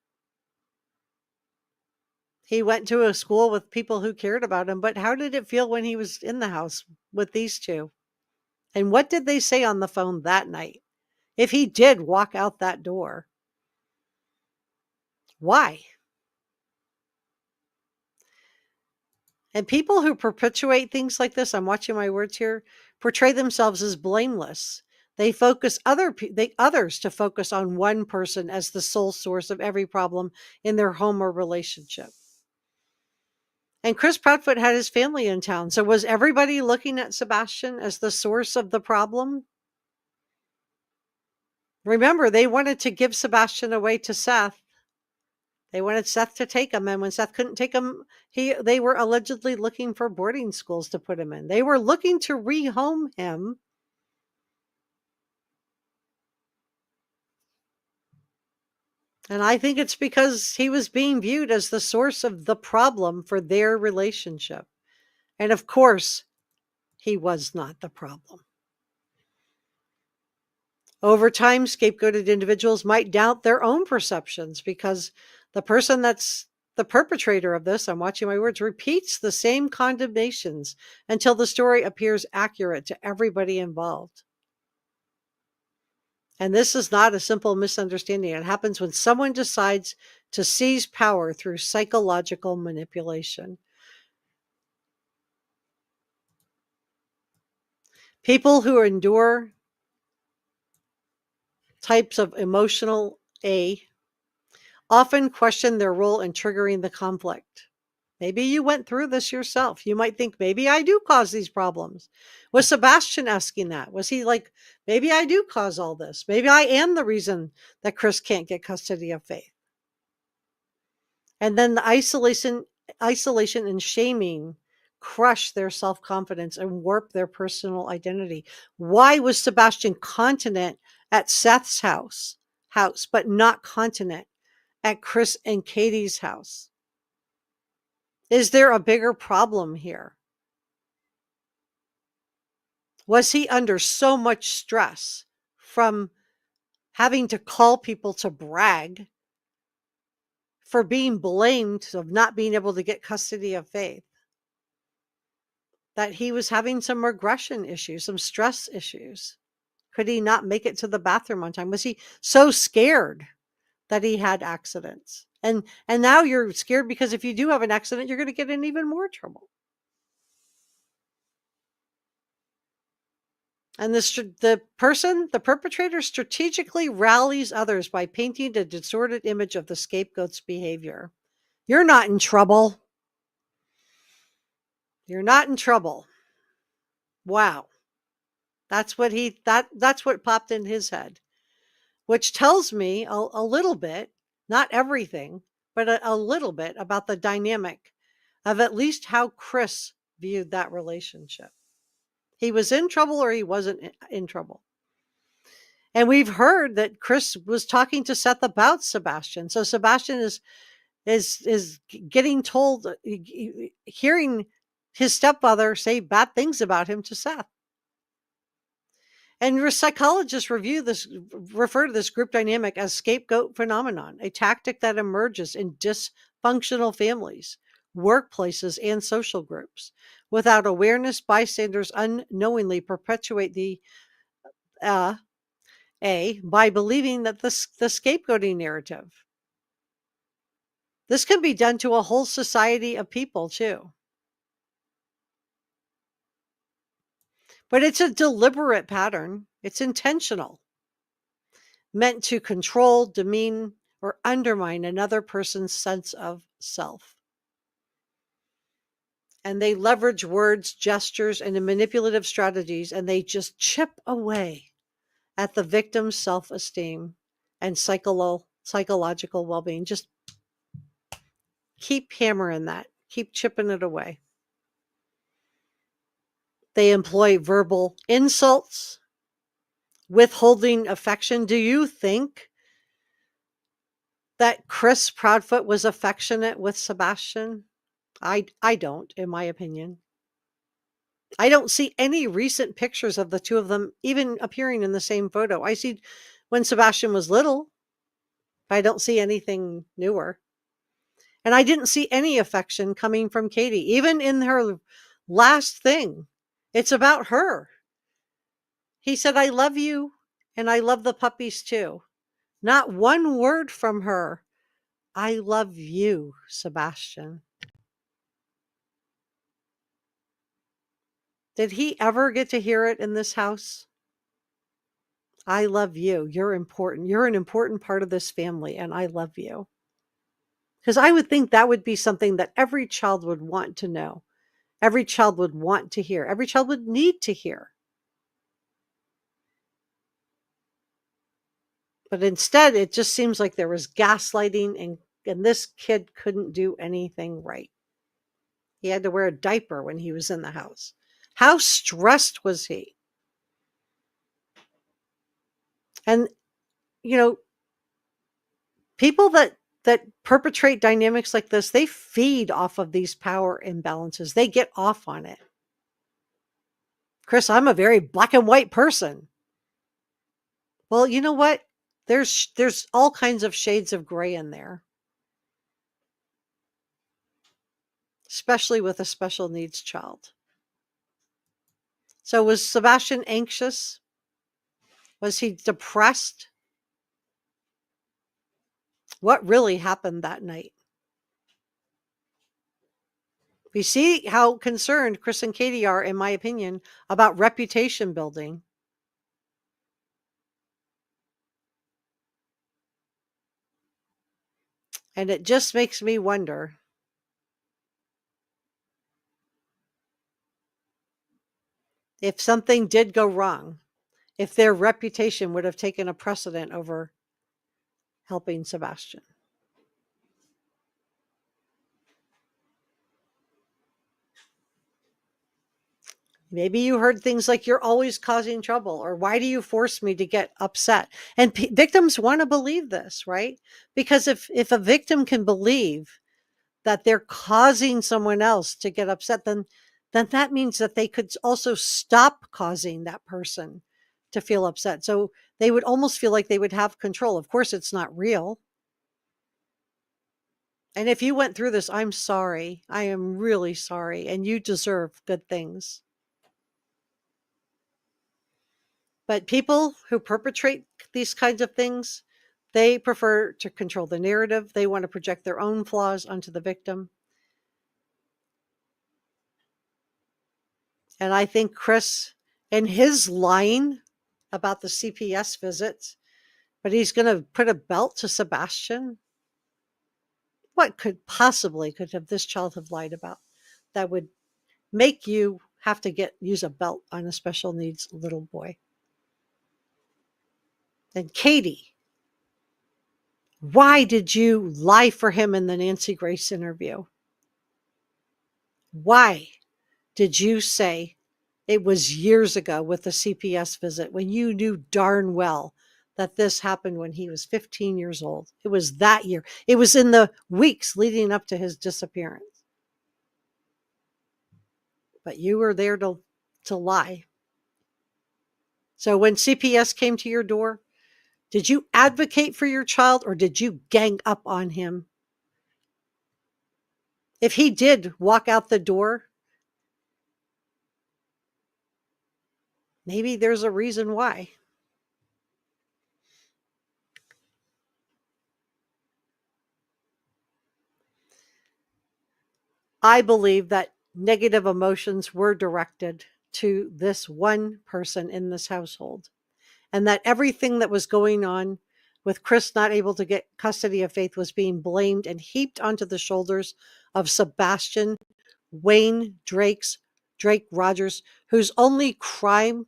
He went to a school with people who cared about him, but how did it feel when he was in the house with these two? And what did they say on the phone that night? If he did walk out that door, why? And people who perpetuate things like this, I'm watching my words here, portray themselves as blameless. They focus others to focus on one person as the sole source of every problem in their home or relationship. And Chris Proudfoot had his family in town. So was everybody looking at Sebastian as the source of the problem? Remember, they wanted to give Sebastian away to Seth. They wanted Seth to take him, and when Seth couldn't take him, they were allegedly looking for boarding schools to put him in. They were looking to rehome him. And I think it's because he was being viewed as the source of the problem for their relationship. And of course, he was not the problem. Over time, scapegoated individuals might doubt their own perceptions because the person that's the perpetrator of this, I'm watching my words, repeats the same condemnations until the story appears accurate to everybody involved. And this is not a simple misunderstanding. It happens when someone decides to seize power through psychological manipulation. People who endure types of emotional A often question their role in triggering the conflict. Maybe you went through this yourself. You might think, maybe I do cause these problems. Was Sebastian asking that? Was he like, maybe I do cause all this? Maybe I am the reason that Chris can't get custody of Faith. And then the isolation and shaming crush their self-confidence and warp their personal identity. Why was Sebastian continent at Seth's house, but not continent at Chris and Katie's house? Is there a bigger problem here? Was he under so much stress from having to call people to brag for being blamed of not being able to get custody of Faith that he was having some regression issues, some stress issues? Could he not make it to the bathroom on time? Was he so scared that he had accidents? And now you're scared because if you do have an accident, you're going to get in even more trouble. And the perpetrator strategically rallies others by painting a distorted image of the scapegoat's behavior. You're not in trouble. You're not in trouble. Wow. That's what that's what popped in his head, which tells me a little bit, not everything, but a little bit about the dynamic of at least how Chris viewed that relationship. He was in trouble or he wasn't in trouble. And we've heard that Chris was talking to Seth about Sebastian. So Sebastian is getting told, hearing his stepfather say bad things about him to Seth. And psychologists refer to this group dynamic as scapegoat phenomenon, a tactic that emerges in dysfunctional families, workplaces, and social groups. Without awareness, bystanders unknowingly perpetuate the by believing that the scapegoating narrative. This can be done to a whole society of people too. But it's a deliberate pattern. It's intentional, meant to control, demean, or undermine another person's sense of self. And they leverage words, gestures, and manipulative strategies, and they just chip away at the victim's self-esteem and psychological well-being. Just keep hammering that. Keep chipping it away. They employ verbal insults, withholding affection. Do you think that Chris Proudfoot was affectionate with Sebastian? I don't, in my opinion. I don't see any recent pictures of the two of them even appearing in the same photo. I see when Sebastian was little, but I don't see anything newer. And I didn't see any affection coming from Katie, even in her last thing. It's about her. He said, I love you, and I love the puppies too. Not one word from her. I love you, Sebastian. Did he ever get to hear it in this house? I love you. You're important. You're an important part of this family, and I love you. Because I would think that would be something that every child would want to know. Every child would want to hear. Every child would need to hear. But instead, it just seems like there was gaslighting, and this kid couldn't do anything right. He had to wear a diaper when he was in the house. How stressed was he? And, you know, people that perpetrate dynamics like this, they feed off of these power imbalances. They get off on it. Chris, I'm a very black and white person. Well, you know what? There's all kinds of shades of gray in there. Especially with a special needs child. So was Sebastian anxious? Was he depressed? What really happened that night? We see how concerned Chris and Katie are, in my opinion, about reputation building. And it just makes me wonder if something did go wrong, if their reputation would have taken a precedent over helping Sebastian. Maybe you heard things like, "You're always causing trouble," or "Why do you force me to get upset?" And victims want to believe this, right? Because if a victim can believe that they're causing someone else to get upset, then that means that they could also stop causing that person to feel upset. So they would almost feel like they would have control. Of course, it's not real. And if you went through this, I'm sorry. I am really sorry. And you deserve good things. But people who perpetrate these kinds of things, they prefer to control the narrative. They want to project their own flaws onto the victim. And I think Chris, in his lying about the CPS visits, but he's going to put a belt to Sebastian. What could have this child have lied about that would make you have to use a belt on a special needs little boy? And Katie, why did you lie for him in the Nancy Grace interview? Why did you say it was years ago with the CPS visit when you knew darn well that this happened when he was 15 years old? It was that year. It was in the weeks leading up to his disappearance. But you were there to lie. So when CPS came to your door, did you advocate for your child or did you gang up on him? If he did walk out the door, maybe there's a reason why. I believe that negative emotions were directed to this one person in this household, and that everything that was going on with Chris not able to get custody of Faith was being blamed and heaped onto the shoulders of Sebastian Drake Rogers, whose only crime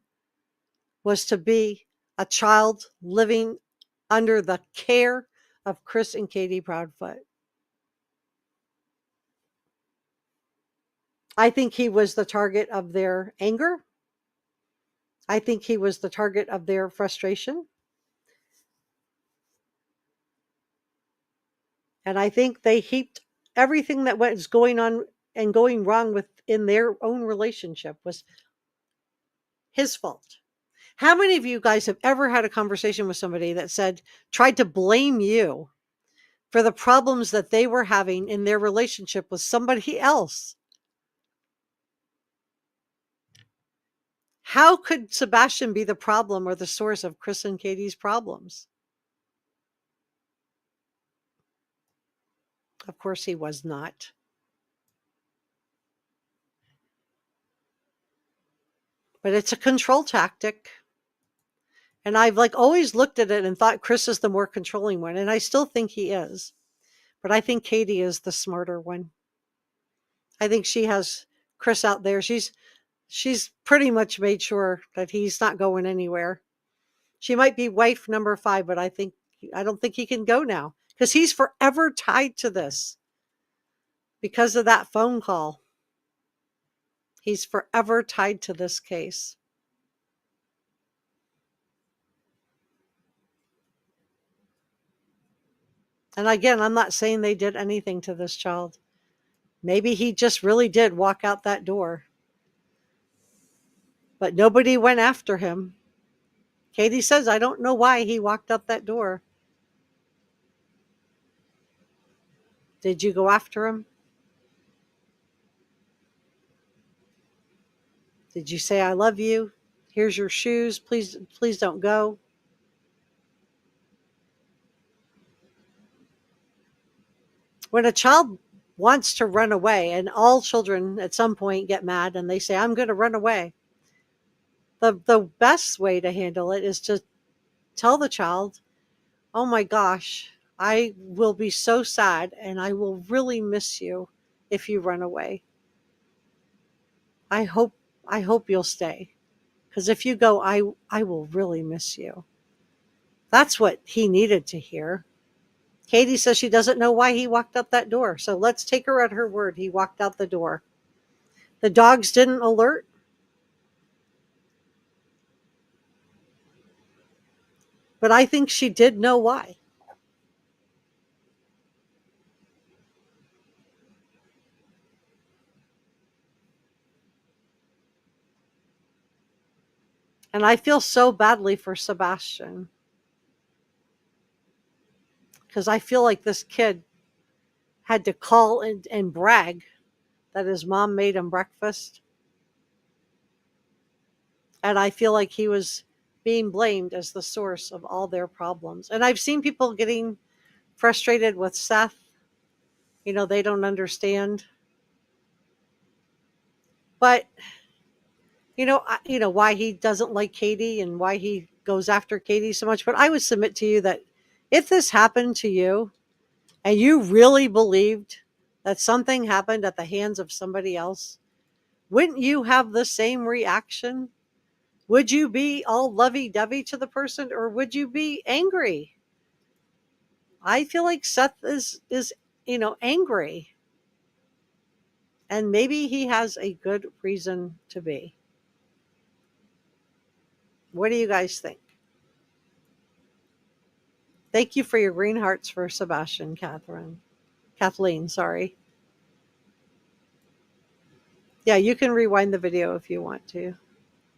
was to be a child living under the care of Chris and Katie Proudfoot. I think he was the target of their anger. I think he was the target of their frustration. And I think they heaped everything that was going on and going wrong within their own relationship was his fault. How many of you guys have ever had a conversation with somebody that tried to blame you for the problems that they were having in their relationship with somebody else? How could Sebastian be the problem or the source of Chris and Katie's problems? Of course, he was not. But it's a control tactic. And I've always looked at it and thought Chris is the more controlling one. And I still think he is. But I think Katie is the smarter one. I think she has Chris out there. She's pretty much made sure that he's not going anywhere. She might be wife number 5, but I don't think he can go now because he's forever tied to this because of that phone call. He's forever tied to this case. And again, I'm not saying they did anything to this child. Maybe he just really did walk out that door. But nobody went after him. Katie says, I don't know why he walked out that door. Did you go after him? Did you say, I love you? Here's your shoes. Please don't go. When a child wants to run away, and all children at some point get mad and they say, I'm going to run away. The best way to handle it is to tell the child, oh my gosh, I will be so sad and I will really miss you if you run away. I hope you'll stay. Because if you go, I will really miss you. That's what he needed to hear. Katie says she doesn't know why he walked out that door. So let's take her at her word. He walked out the door. The dogs didn't alert. But I think she did know why. And I feel so badly for Sebastian. Because I feel like this kid had to call and brag that his mom made him breakfast. And I feel like he was being blamed as the source of all their problems. And I've seen people getting frustrated with Seth. They don't understand. But, why he doesn't like Katie and why he goes after Katie so much. But I would submit to you that if this happened to you and you really believed that something happened at the hands of somebody else, wouldn't you have the same reaction? Would you be all lovey-dovey to the person, or would you be angry? I feel like Seth is angry. And maybe he has a good reason to be. What do you guys think? Thank you for your green hearts for Sebastian, Kathleen, sorry. Yeah, you can rewind the video if you want to.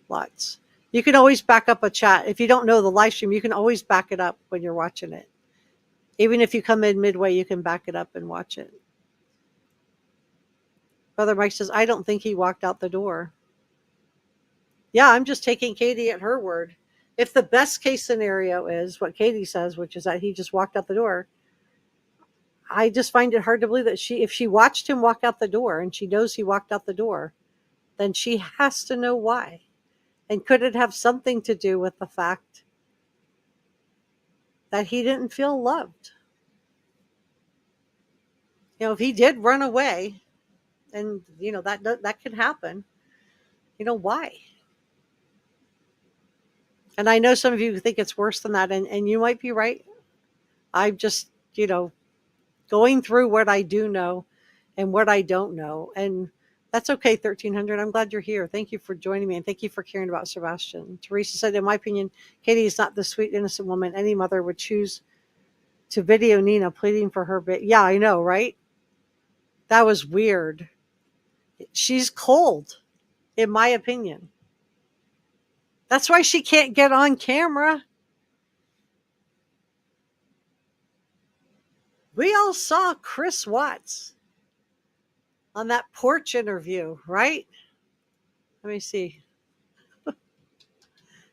Lots. You can always back up a chat. If you don't know the live stream, you can always back it up when you're watching it. Even if you come in midway, you can back it up and watch it. Brother Mike says, I don't think he walked out the door. Yeah, I'm just taking Katie at her word. If the best case scenario is what Katie says, which is that he just walked out the door, I just find it hard to believe that if she watched him walk out the door and she knows he walked out the door, then she has to know why. And could it have something to do with the fact that he didn't feel loved? If he did run away, and that could happen, why? And I know some of you think it's worse than that, and you might be right. I'm just, going through what I do know and what I don't know. And that's okay, 1300. I'm glad you're here. Thank you for joining me, and thank you for caring about Sebastian. Teresa said, in my opinion, Katie is not the sweet, innocent woman any mother would choose to video Nina pleading for her. Yeah, I know, right? That was weird. She's cold, in my opinion. That's why she can't get on camera. We all saw Chris Watts on that porch interview, right? Let me see.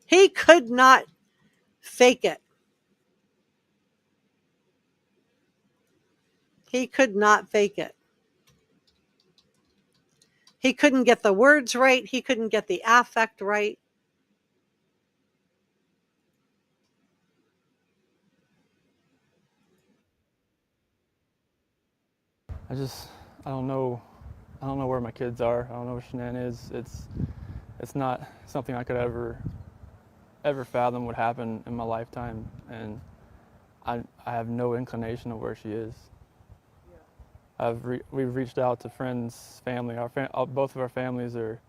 He could not fake it. He could not fake it. He couldn't get the words right. He couldn't get the affect right. I don't know. I don't know where my kids are. I don't know where Shanann is. It's not something I could ever fathom would happen in my lifetime, and I have no inclination of where she is. We've reached out to friends, family. Both of our families are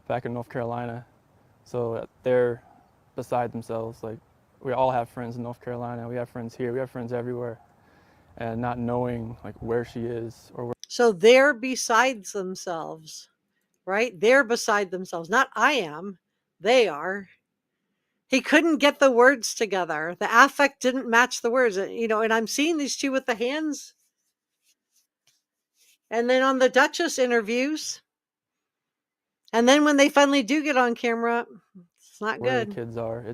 back in North Carolina, so they're beside themselves. Like, we all have friends in North Carolina. We have friends here. We have friends everywhere, and not knowing like where she is or where. So they're besides themselves, right? They're beside themselves. Not I am. They are. He couldn't get the words together. The affect didn't match the words. And I'm seeing these two with the hands. And then on the Duchess interviews. And then when they finally do get on camera, it's not Where good. the kids are.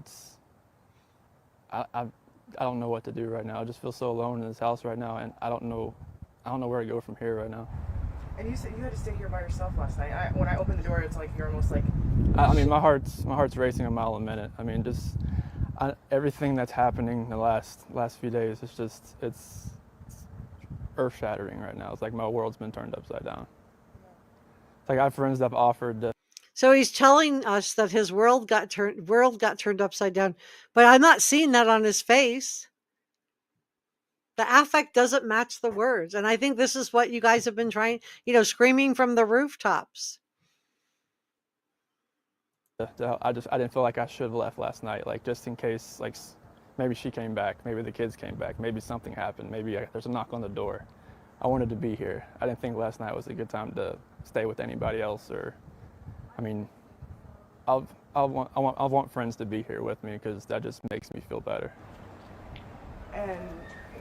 I don't know what to do right now. I just feel so alone in this house right now, and I don't know where to go from here right now. And you said you had to stay here by yourself last night. When I opened the door, it's like you're almost like. I mean, my heart's racing a mile a minute. I mean, just everything that's happening the last few days. It's earth shattering right now. It's like my world's been turned upside down. It's like I have friends that have offered to. So he's telling us that his world got turned upside down, but I'm not seeing that on his face. The affect doesn't match the words, and I think this is what you guys have been trying, screaming from the rooftops. I didn't feel like I should have left last night, like just in case, like maybe she came back, maybe the kids came back, maybe something happened, maybe there's a knock on the door. I wanted to be here. I didn't think last night was a good time to stay with anybody else, or, I mean, I want friends to be here with me because that just makes me feel better. And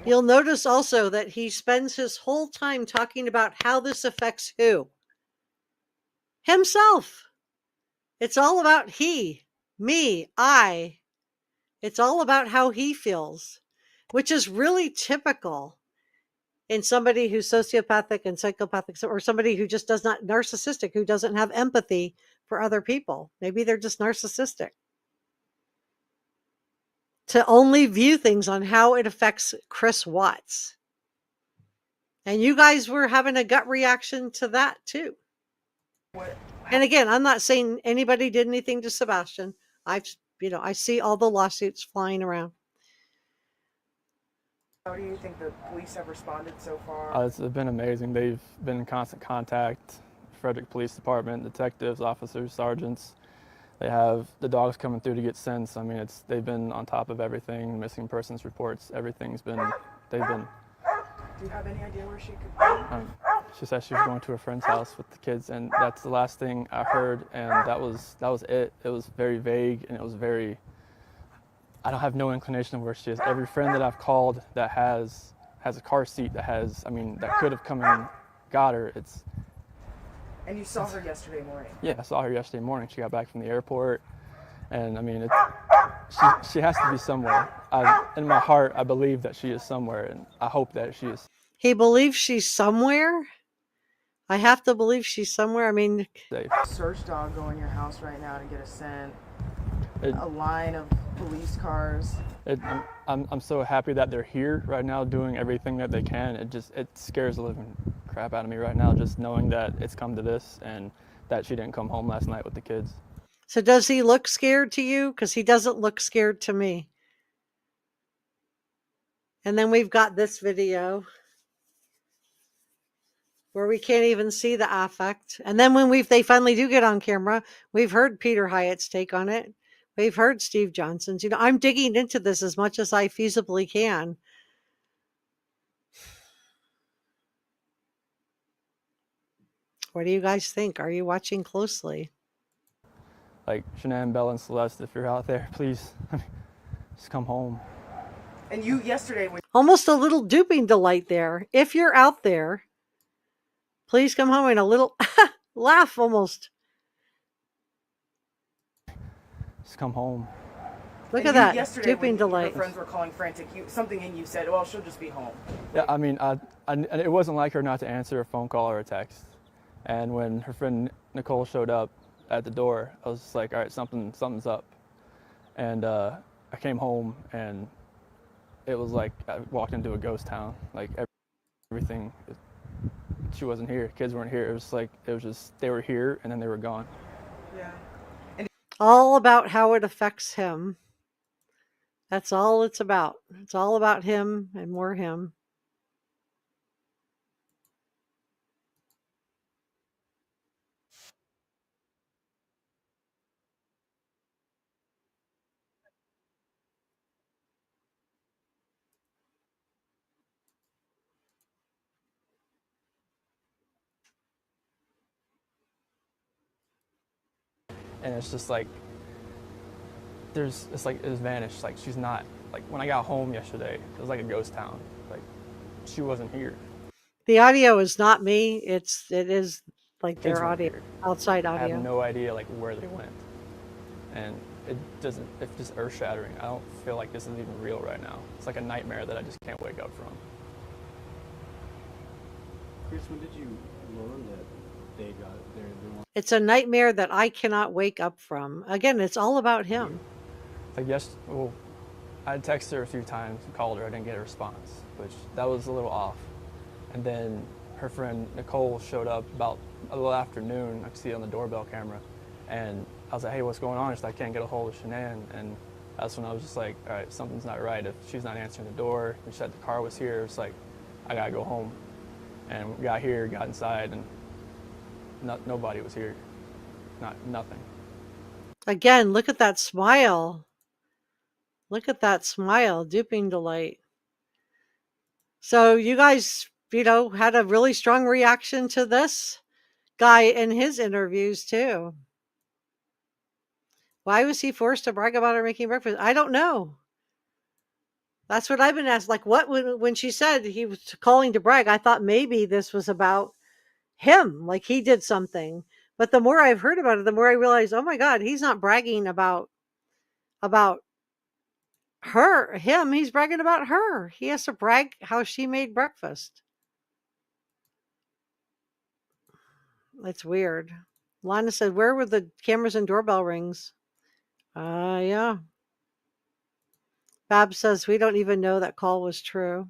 You'll notice also that he spends his whole time talking about how this affects who? Himself. It's all about he, me, I. It's all about how he feels, which is really typical in somebody who's sociopathic and psychopathic, or somebody who just narcissistic, who doesn't have empathy for other people. Maybe they're just narcissistic. To only view things on how it affects Chris Watts. And you guys were having a gut reaction to that too. And again, I'm not saying anybody did anything to Sebastian. I see all the lawsuits flying around. how do you think the police have responded so far? It's been amazing. They've been in constant contact. Frederick Police Department, detectives, officers, sergeants. They have the dogs coming through to get scents. I mean, they've been on top of everything. Missing persons reports. They've been. Do you have any idea where she could be? She said she was going to a friend's house with the kids, and that's the last thing I heard. And that was it. It was very vague, and it was very. I don't have no inclination of where she is. Every friend that I've called that has a car seat that could have come and got her. And you saw her yesterday morning? Yeah, I saw her yesterday morning. She got back from the airport, and I mean, she has to be somewhere. In my heart, I believe that she is somewhere, and I hope that she is. He believes she's somewhere? I have to believe she's somewhere. I mean, Safe. Search dog go in your house right now to get a scent. A line of police cars. I'm so happy that they're here right now doing everything that they can. It scares the living crap out of me right now, just knowing that it's come to this and that she didn't come home last night with the kids. so does he look scared to you? Because he doesn't look scared to me. And then we've got this video where we can't even see the affect. And then when they finally do get on camera, we've heard Peter Hyatt's take on it. We've heard Steve Johnson's. I'm digging into this as much as I feasibly can. What do you guys think? Are you watching closely? Like, Shanann, Bella, and Celeste, if you're out there, please, just come home. And you yesterday when Almost a little duping delight there. If you're out there, please come home, and a little laugh almost. Just come home. Look at that. Yesterday Duping when delight. your friends were calling frantic, something in you said, well, she'll just be home. Yeah, I mean, it wasn't like her not to answer a phone call or a text. And when her friend Nicole showed up at the door, I was just like, all right, something's up. And I came home, and it was like I walked into a ghost town. Like, everything she wasn't here. Kids weren't here. It was just they were here and then they were gone. Yeah. All about how it affects him. That's all it's about. It's all about him and more him. And it's just like it's like it was vanished. Like she's not, like when I got home yesterday, it was like a ghost town. Like she wasn't here. The audio is not me. It is like Kids their weren't audio, here. outside I have audio. no idea like where they went, and it's just earth shattering. I don't feel like this is even real right now. It's like a nightmare that I just can't wake up from. Chris, when did you learn that they got it? They want. It's a nightmare that I cannot wake up from. Again, it's all about him. Like well, I texted her a few times, called her, I didn't get a response, which that was a little off. And then her friend Nicole showed up about a little afternoon. I could see it on the doorbell camera, and I was like, "Hey, what's going on?" She's like, "I can't get a hold of Shanann." And that's when I was just like, "All right, something's not right. If she's not answering the door," and she said the car was here. It's like, I gotta go home. And we got here, got inside, and nobody was here. Nothing. Again, look at that smile. Look at that smile, duping delight. So you guys, had a really strong reaction to this guy in his interviews too. Why was he forced to brag about her making breakfast? I don't know. That's what I've been asked. Like, what when she said he was calling to brag, I thought maybe this was about him, like he did something. But the more I've heard about it, the more I realize, oh my God, he's not bragging about him. He's bragging about her. He has to brag how she made breakfast. It's weird. Lana said, where were the cameras and doorbell rings? Yeah. Bab says, we don't even know that call was true.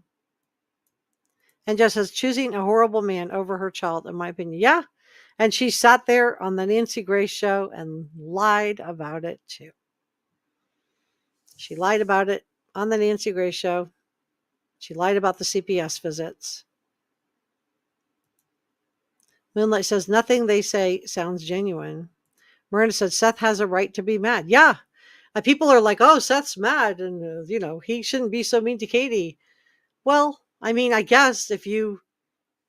And just says, choosing a horrible man over her child, in my opinion. Yeah. And she sat there on the Nancy Grace show and lied about it too. She lied about it on the Nancy Grace show. She lied about the CPS visits. Moonlight says, nothing they say sounds genuine. Miranda said, Seth has a right to be mad. Yeah. People are like, oh, Seth's mad. And, he shouldn't be so mean to Katie. Well, I mean, I guess if you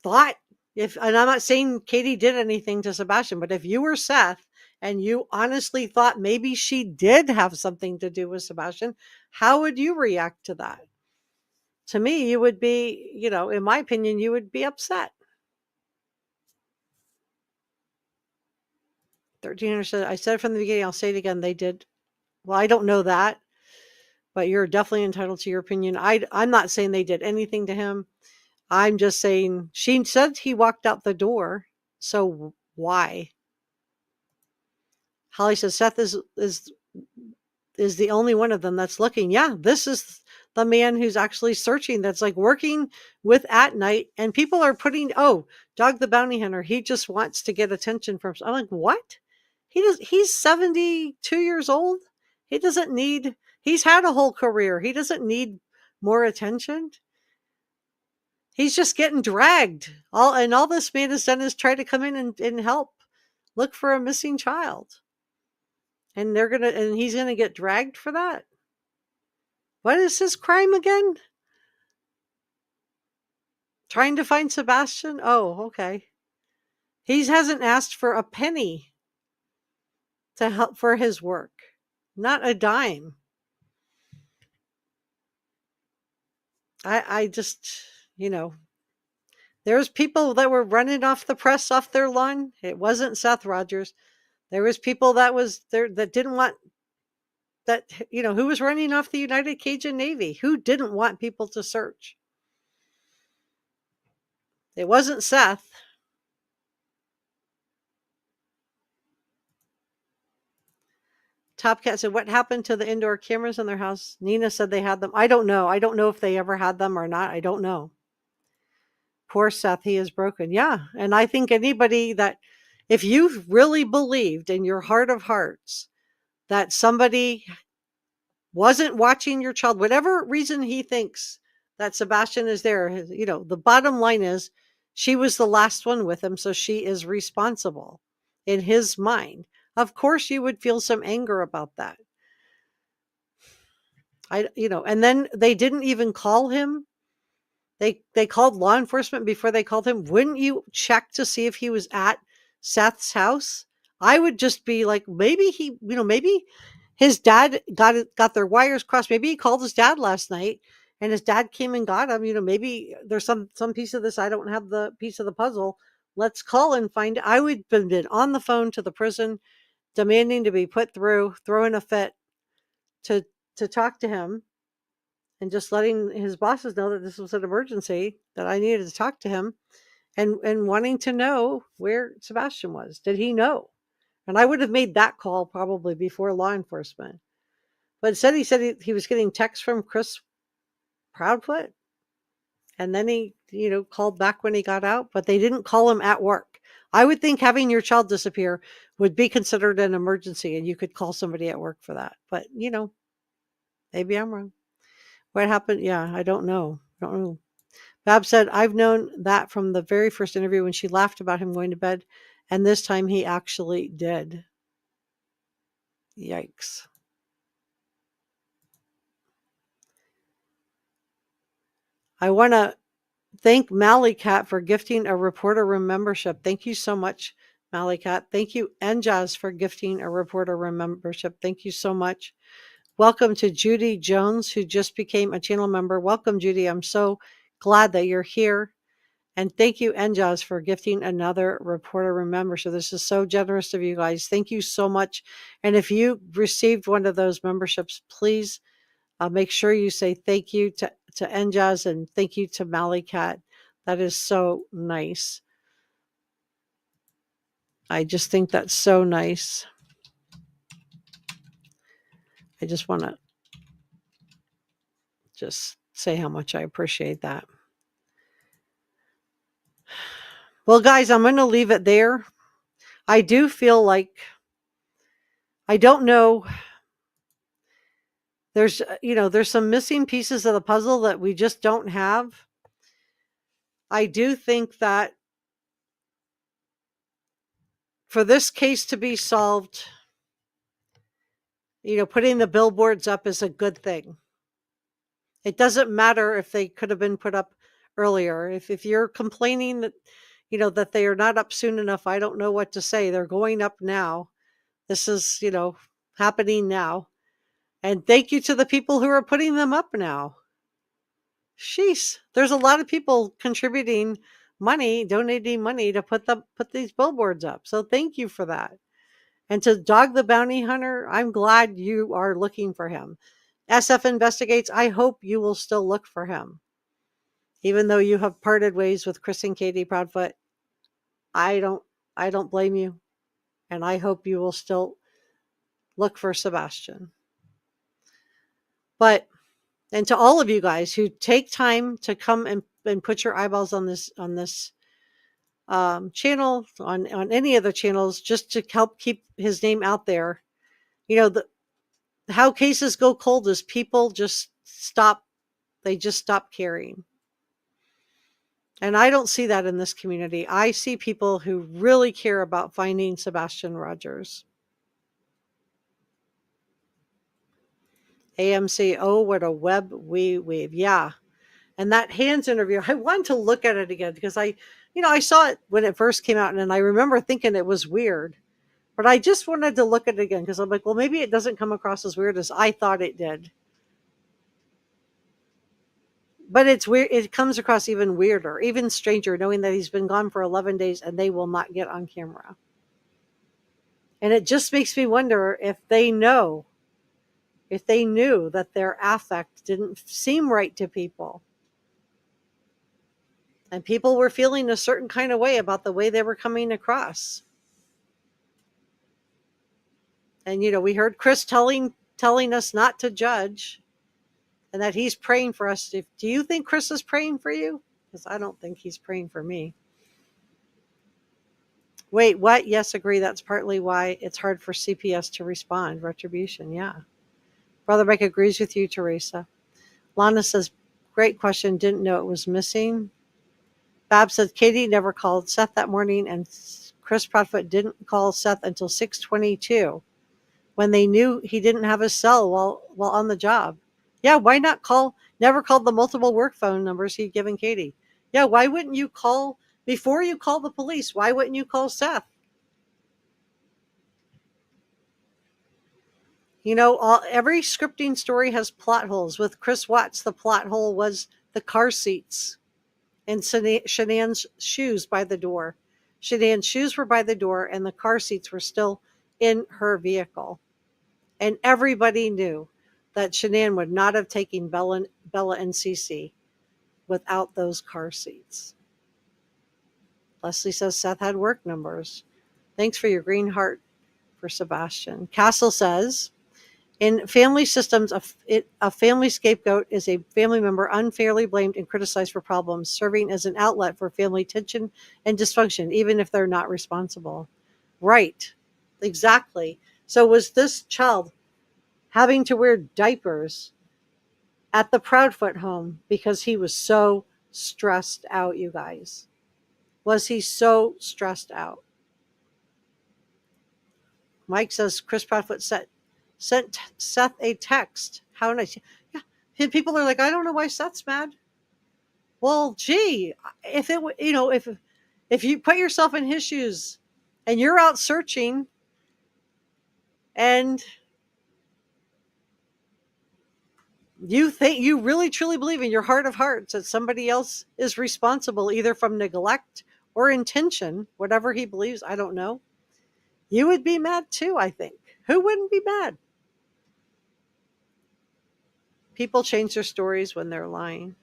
thought, and I'm not saying Katie did anything to Sebastian, but if you were Seth and you honestly thought maybe she did have something to do with Sebastian, how would you react to that? To me, you would be, in my opinion, you would be upset. 1300 said, I said it from the beginning, I'll say it again. They did. Well, I don't know that, but you're definitely entitled to your opinion. I'm not saying they did anything to him. I'm just saying she said he walked out the door. So why? Holly says Seth is the only one of them that's looking. Yeah, this is the man who's actually searching, that's like working with AtNight, and people are putting, Dog the Bounty Hunter, he just wants to get attention from. I'm like, what? He's 72 years old. He's had a whole career. He doesn't need more attention. He's just getting dragged. All this man has done is try to come in and help look for a missing child. And he's gonna get dragged for that. What is his crime again? Trying to find Sebastian? Oh, okay. He hasn't asked for a penny to help for his work. Not a dime. I just, there's people that were running off the press off their lawn. It wasn't Seth Rogers. There was people that was there that didn't want that, who was running off the United Cajun Navy? Who didn't want people to search? It wasn't Seth. Top Cat said, what happened to the indoor cameras in their house? Nina said they had them. I don't know. I don't know if they ever had them or not. I don't know. Poor Seth, he is broken. Yeah. And I think anybody that, if you really believed in your heart of hearts that somebody wasn't watching your child, whatever reason he thinks that Sebastian is there, the bottom line is she was the last one with him. So she is responsible in his mind. Of course, you would feel some anger about that. And then they didn't even call him. They called law enforcement before they called him. Wouldn't you check to see if he was at Seth's house? I would just be like, maybe maybe his dad got their wires crossed. Maybe he called his dad last night and his dad came and got him. Maybe there's some piece of this. I don't have the piece of the puzzle. Let's call and find. I would have been on the phone to the prison demanding to be put through, throwing a fit to talk to him. And just letting his bosses know that this was an emergency, that I needed to talk to him, and wanting to know where Sebastian was. Did he know? And I would have made that call probably before law enforcement. But instead, he said he was getting texts from Chris Proudfoot. And then he, called back when he got out, but they didn't call him at work. I would think having your child disappear would be considered an emergency and you could call somebody at work for that. But, maybe I'm wrong. What happened? Yeah, I don't know. Bab said, I've known that from the very first interview when she laughed about him going to bed. And this time he actually did. Yikes. I want to thank Mallycat for gifting a reporter room membership. Thank you so much, Mallycat. Thank you, Njaz, for gifting a reporter room membership. Thank you so much. Welcome to Judy Jones, who just became a channel member. Welcome, Judy. I'm so glad that you're here. And thank you, Njaz, for gifting another reporter room membership. This is so generous of you guys. Thank you so much. And if you received one of those memberships, please make sure you say thank you to Njaz and thank you to Mallycat. That is so nice. I just think that's so nice. I just want to just say how much I appreciate that. Well, guys, I'm going to leave it there. I do feel like, I don't know, there's some missing pieces of the puzzle that we just don't have. I do think that for this case to be solved, putting the billboards up is a good thing. It doesn't matter if they could have been put up earlier. If you're complaining that, that they are not up soon enough, I don't know what to say. They're going up now. This is, happening now. And thank you to the people who are putting them up now. Sheesh. There's a lot of people contributing money, donating money to put these billboards up. So thank you for that. And to Dog the Bounty Hunter, I'm glad you are looking for him. SF Investigates, I hope you will still look for him. Even though you have parted ways with Chris and Katie Proudfoot, I don't blame you. And I hope you will still look for Sebastian. And to all of you guys who take time to come and put your eyeballs on this channel, on any of the channels, just to help keep his name out there. How cases go cold is people just stop caring. And I don't see that in this community. I see people who really care about finding Sebastian Rogers. AMC, oh, what a web we weave. Yeah. And that Hands interview, I wanted to look at it again because I saw it when it first came out and I remember thinking it was weird. But I just wanted to look at it again because I'm like, well, maybe it doesn't come across as weird as I thought it did. But it's weird. It comes across even weirder, even stranger, knowing that he's been gone for 11 days and they will not get on camera. And it just makes me wonder if they knew that their affect didn't seem right to people. And people were feeling a certain kind of way about the way they were coming across. And, we heard Chris telling us not to judge and that he's praying for us. Do you think Chris is praying for you? because I don't think he's praying for me. Wait, what? Yes, agree. That's partly why it's hard for CPS to respond. Retribution, yeah. Brother Mike agrees with you, Teresa. Lana says, great question. Didn't know it was missing. Bab said Katie never called Seth that morning, and Chris Proudfoot didn't call Seth until 6:22 when they knew he didn't have his cell while on the job. Yeah, why not call? Never called the multiple work phone numbers he'd given Katie. Yeah, why wouldn't you call before you call the police? Why wouldn't you call Seth? You know, every scripting story has plot holes. With Chris Watts, the plot hole was the car seats and Shanann's shoes by the door. Shanann's shoes were by the door, and the car seats were still in her vehicle. And everybody knew that Shanann would not have taken Bella and Cece without those car seats. Leslie says Seth had work numbers. Thanks for your green heart for Sebastian. Castle says, in family systems, a family scapegoat is a family member unfairly blamed and criticized for problems, serving as an outlet for family tension and dysfunction, even if they're not responsible. Right. Exactly. So was this child having to wear diapers at the Proudfoot home because he was so stressed out, you guys? Was he so stressed out? Mike says Chris Proudfoot sent Seth a text. How nice. Yeah. And people are like, I don't know why Seth's mad. Well, gee, if it, if you put yourself in his shoes and you're out searching and you really truly believe in your heart of hearts that somebody else is responsible either from neglect or intention, whatever he believes, I don't know, you would be mad too, I think. Who wouldn't be mad? People change their stories when they're lying.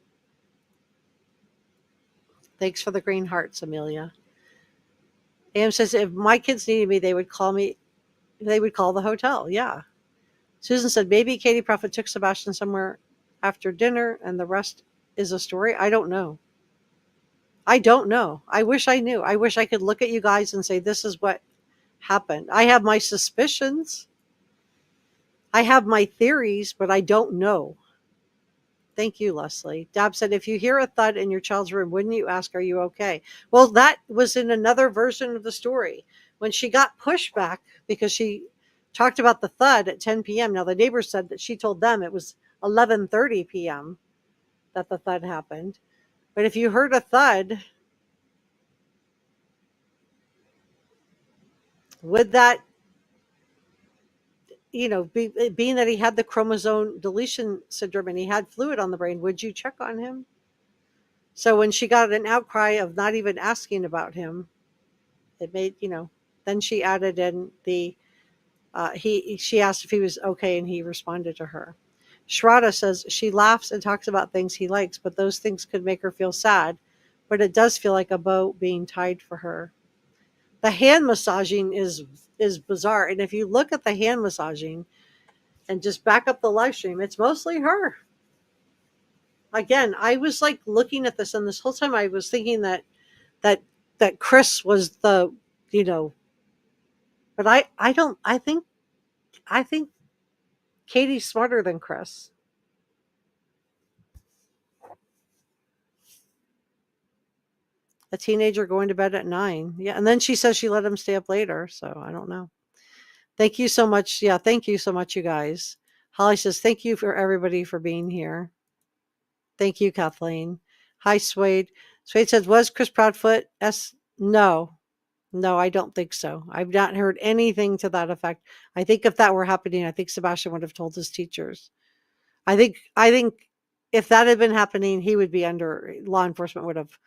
Thanks for the green hearts, Amelia. Am says if my kids needed me, they would call the hotel. Yeah. Susan said maybe Katie Proudfoot took Sebastian somewhere after dinner and the rest is a story. I don't know. I wish I knew. I wish I could look at you guys and say this is what happened. I have my suspicions. I have my theories, but I don't know. Thank you, Leslie. Dab said, if you hear a thud in your child's room, wouldn't you ask, are you okay? Well, that was in another version of the story. When she got pushback because she talked about the thud at 10 p.m. Now, the neighbors said that she told them it was 11:30 p.m. that the thud happened. But if you heard a thud, would that, being that he had the chromosome deletion syndrome and he had fluid on the brain, would you check on him? So when she got an outcry of not even asking about him, it made, then she added in she asked if he was okay and he responded to her. Shraddha says she laughs and talks about things he likes, but those things could make her feel sad. But it does feel like a bow being tied for her. The hand massaging is bizarre. And if you look at the hand massaging and just back up the live stream, it's mostly her. Again, I was like looking at this, and this whole time I was thinking that Chris was the, but I think Katie's smarter than Chris. A teenager going to bed at 9. Yeah. And then she says she let him stay up later. So I don't know. Thank you so much. Yeah. Thank you so much, you guys. Holly says, thank you for everybody for being here. Thank you, Kathleen. Hi, Suede. Suede says, was Chris Proudfoot? No, I don't think so. I've not heard anything to that effect. I think if that were happening, I think Sebastian would have told his teachers. I think if that had been happening, he would be law enforcement would have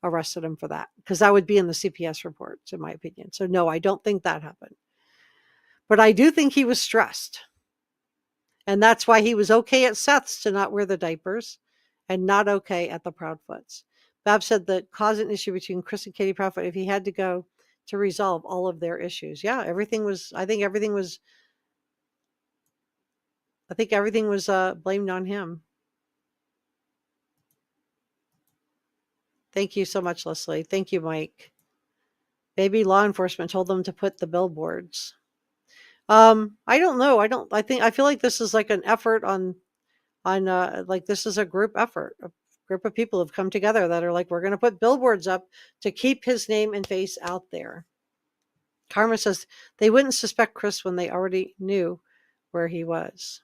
arrested him for that because that would be in the CPS reports, in my opinion. So no, I don't think that happened. But I do think he was stressed. And that's why he was okay at Seth's to not wear the diapers and not okay at the Proudfoots. Bab said that caused an issue between Chris and Katie Proudfoot if he had to go to resolve all of their issues. Yeah, I think everything was blamed on him. Thank you so much, Leslie. Thank you, Mike. Maybe law enforcement told them to put the billboards. I don't know. I feel like this is like an effort on like this is a group effort. A group of people have come together that are like, we're going to put billboards up to keep his name and face out there. Karma says they wouldn't suspect Chris when they already knew where he was.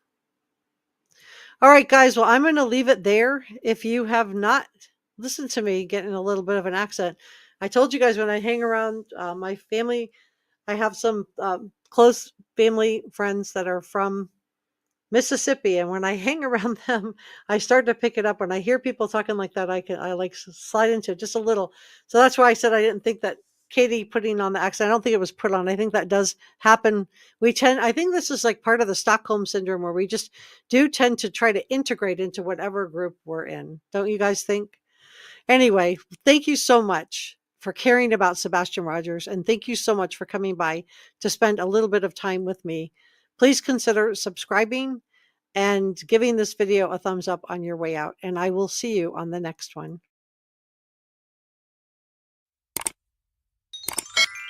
All right, guys. Well, I'm going to leave it there. If you have not listened to me getting a little bit of an accent, I told you guys when I hang around my family, I have some close family friends that are from Mississippi, and when I hang around them, I start to pick it up. When I hear people talking like that, I like slide into it just a little. So that's why I said I didn't think that Katie putting on the accent. I don't think it was put on. I think that does happen. I think this is like part of the Stockholm syndrome, where we just do tend to try to integrate into whatever group we're in. Don't you guys think? Anyway, thank you so much for caring about Sebastian Rogers, and thank you so much for coming by to spend a little bit of time with me. Please consider subscribing and giving this video a thumbs up on your way out, and I will see you on the next one.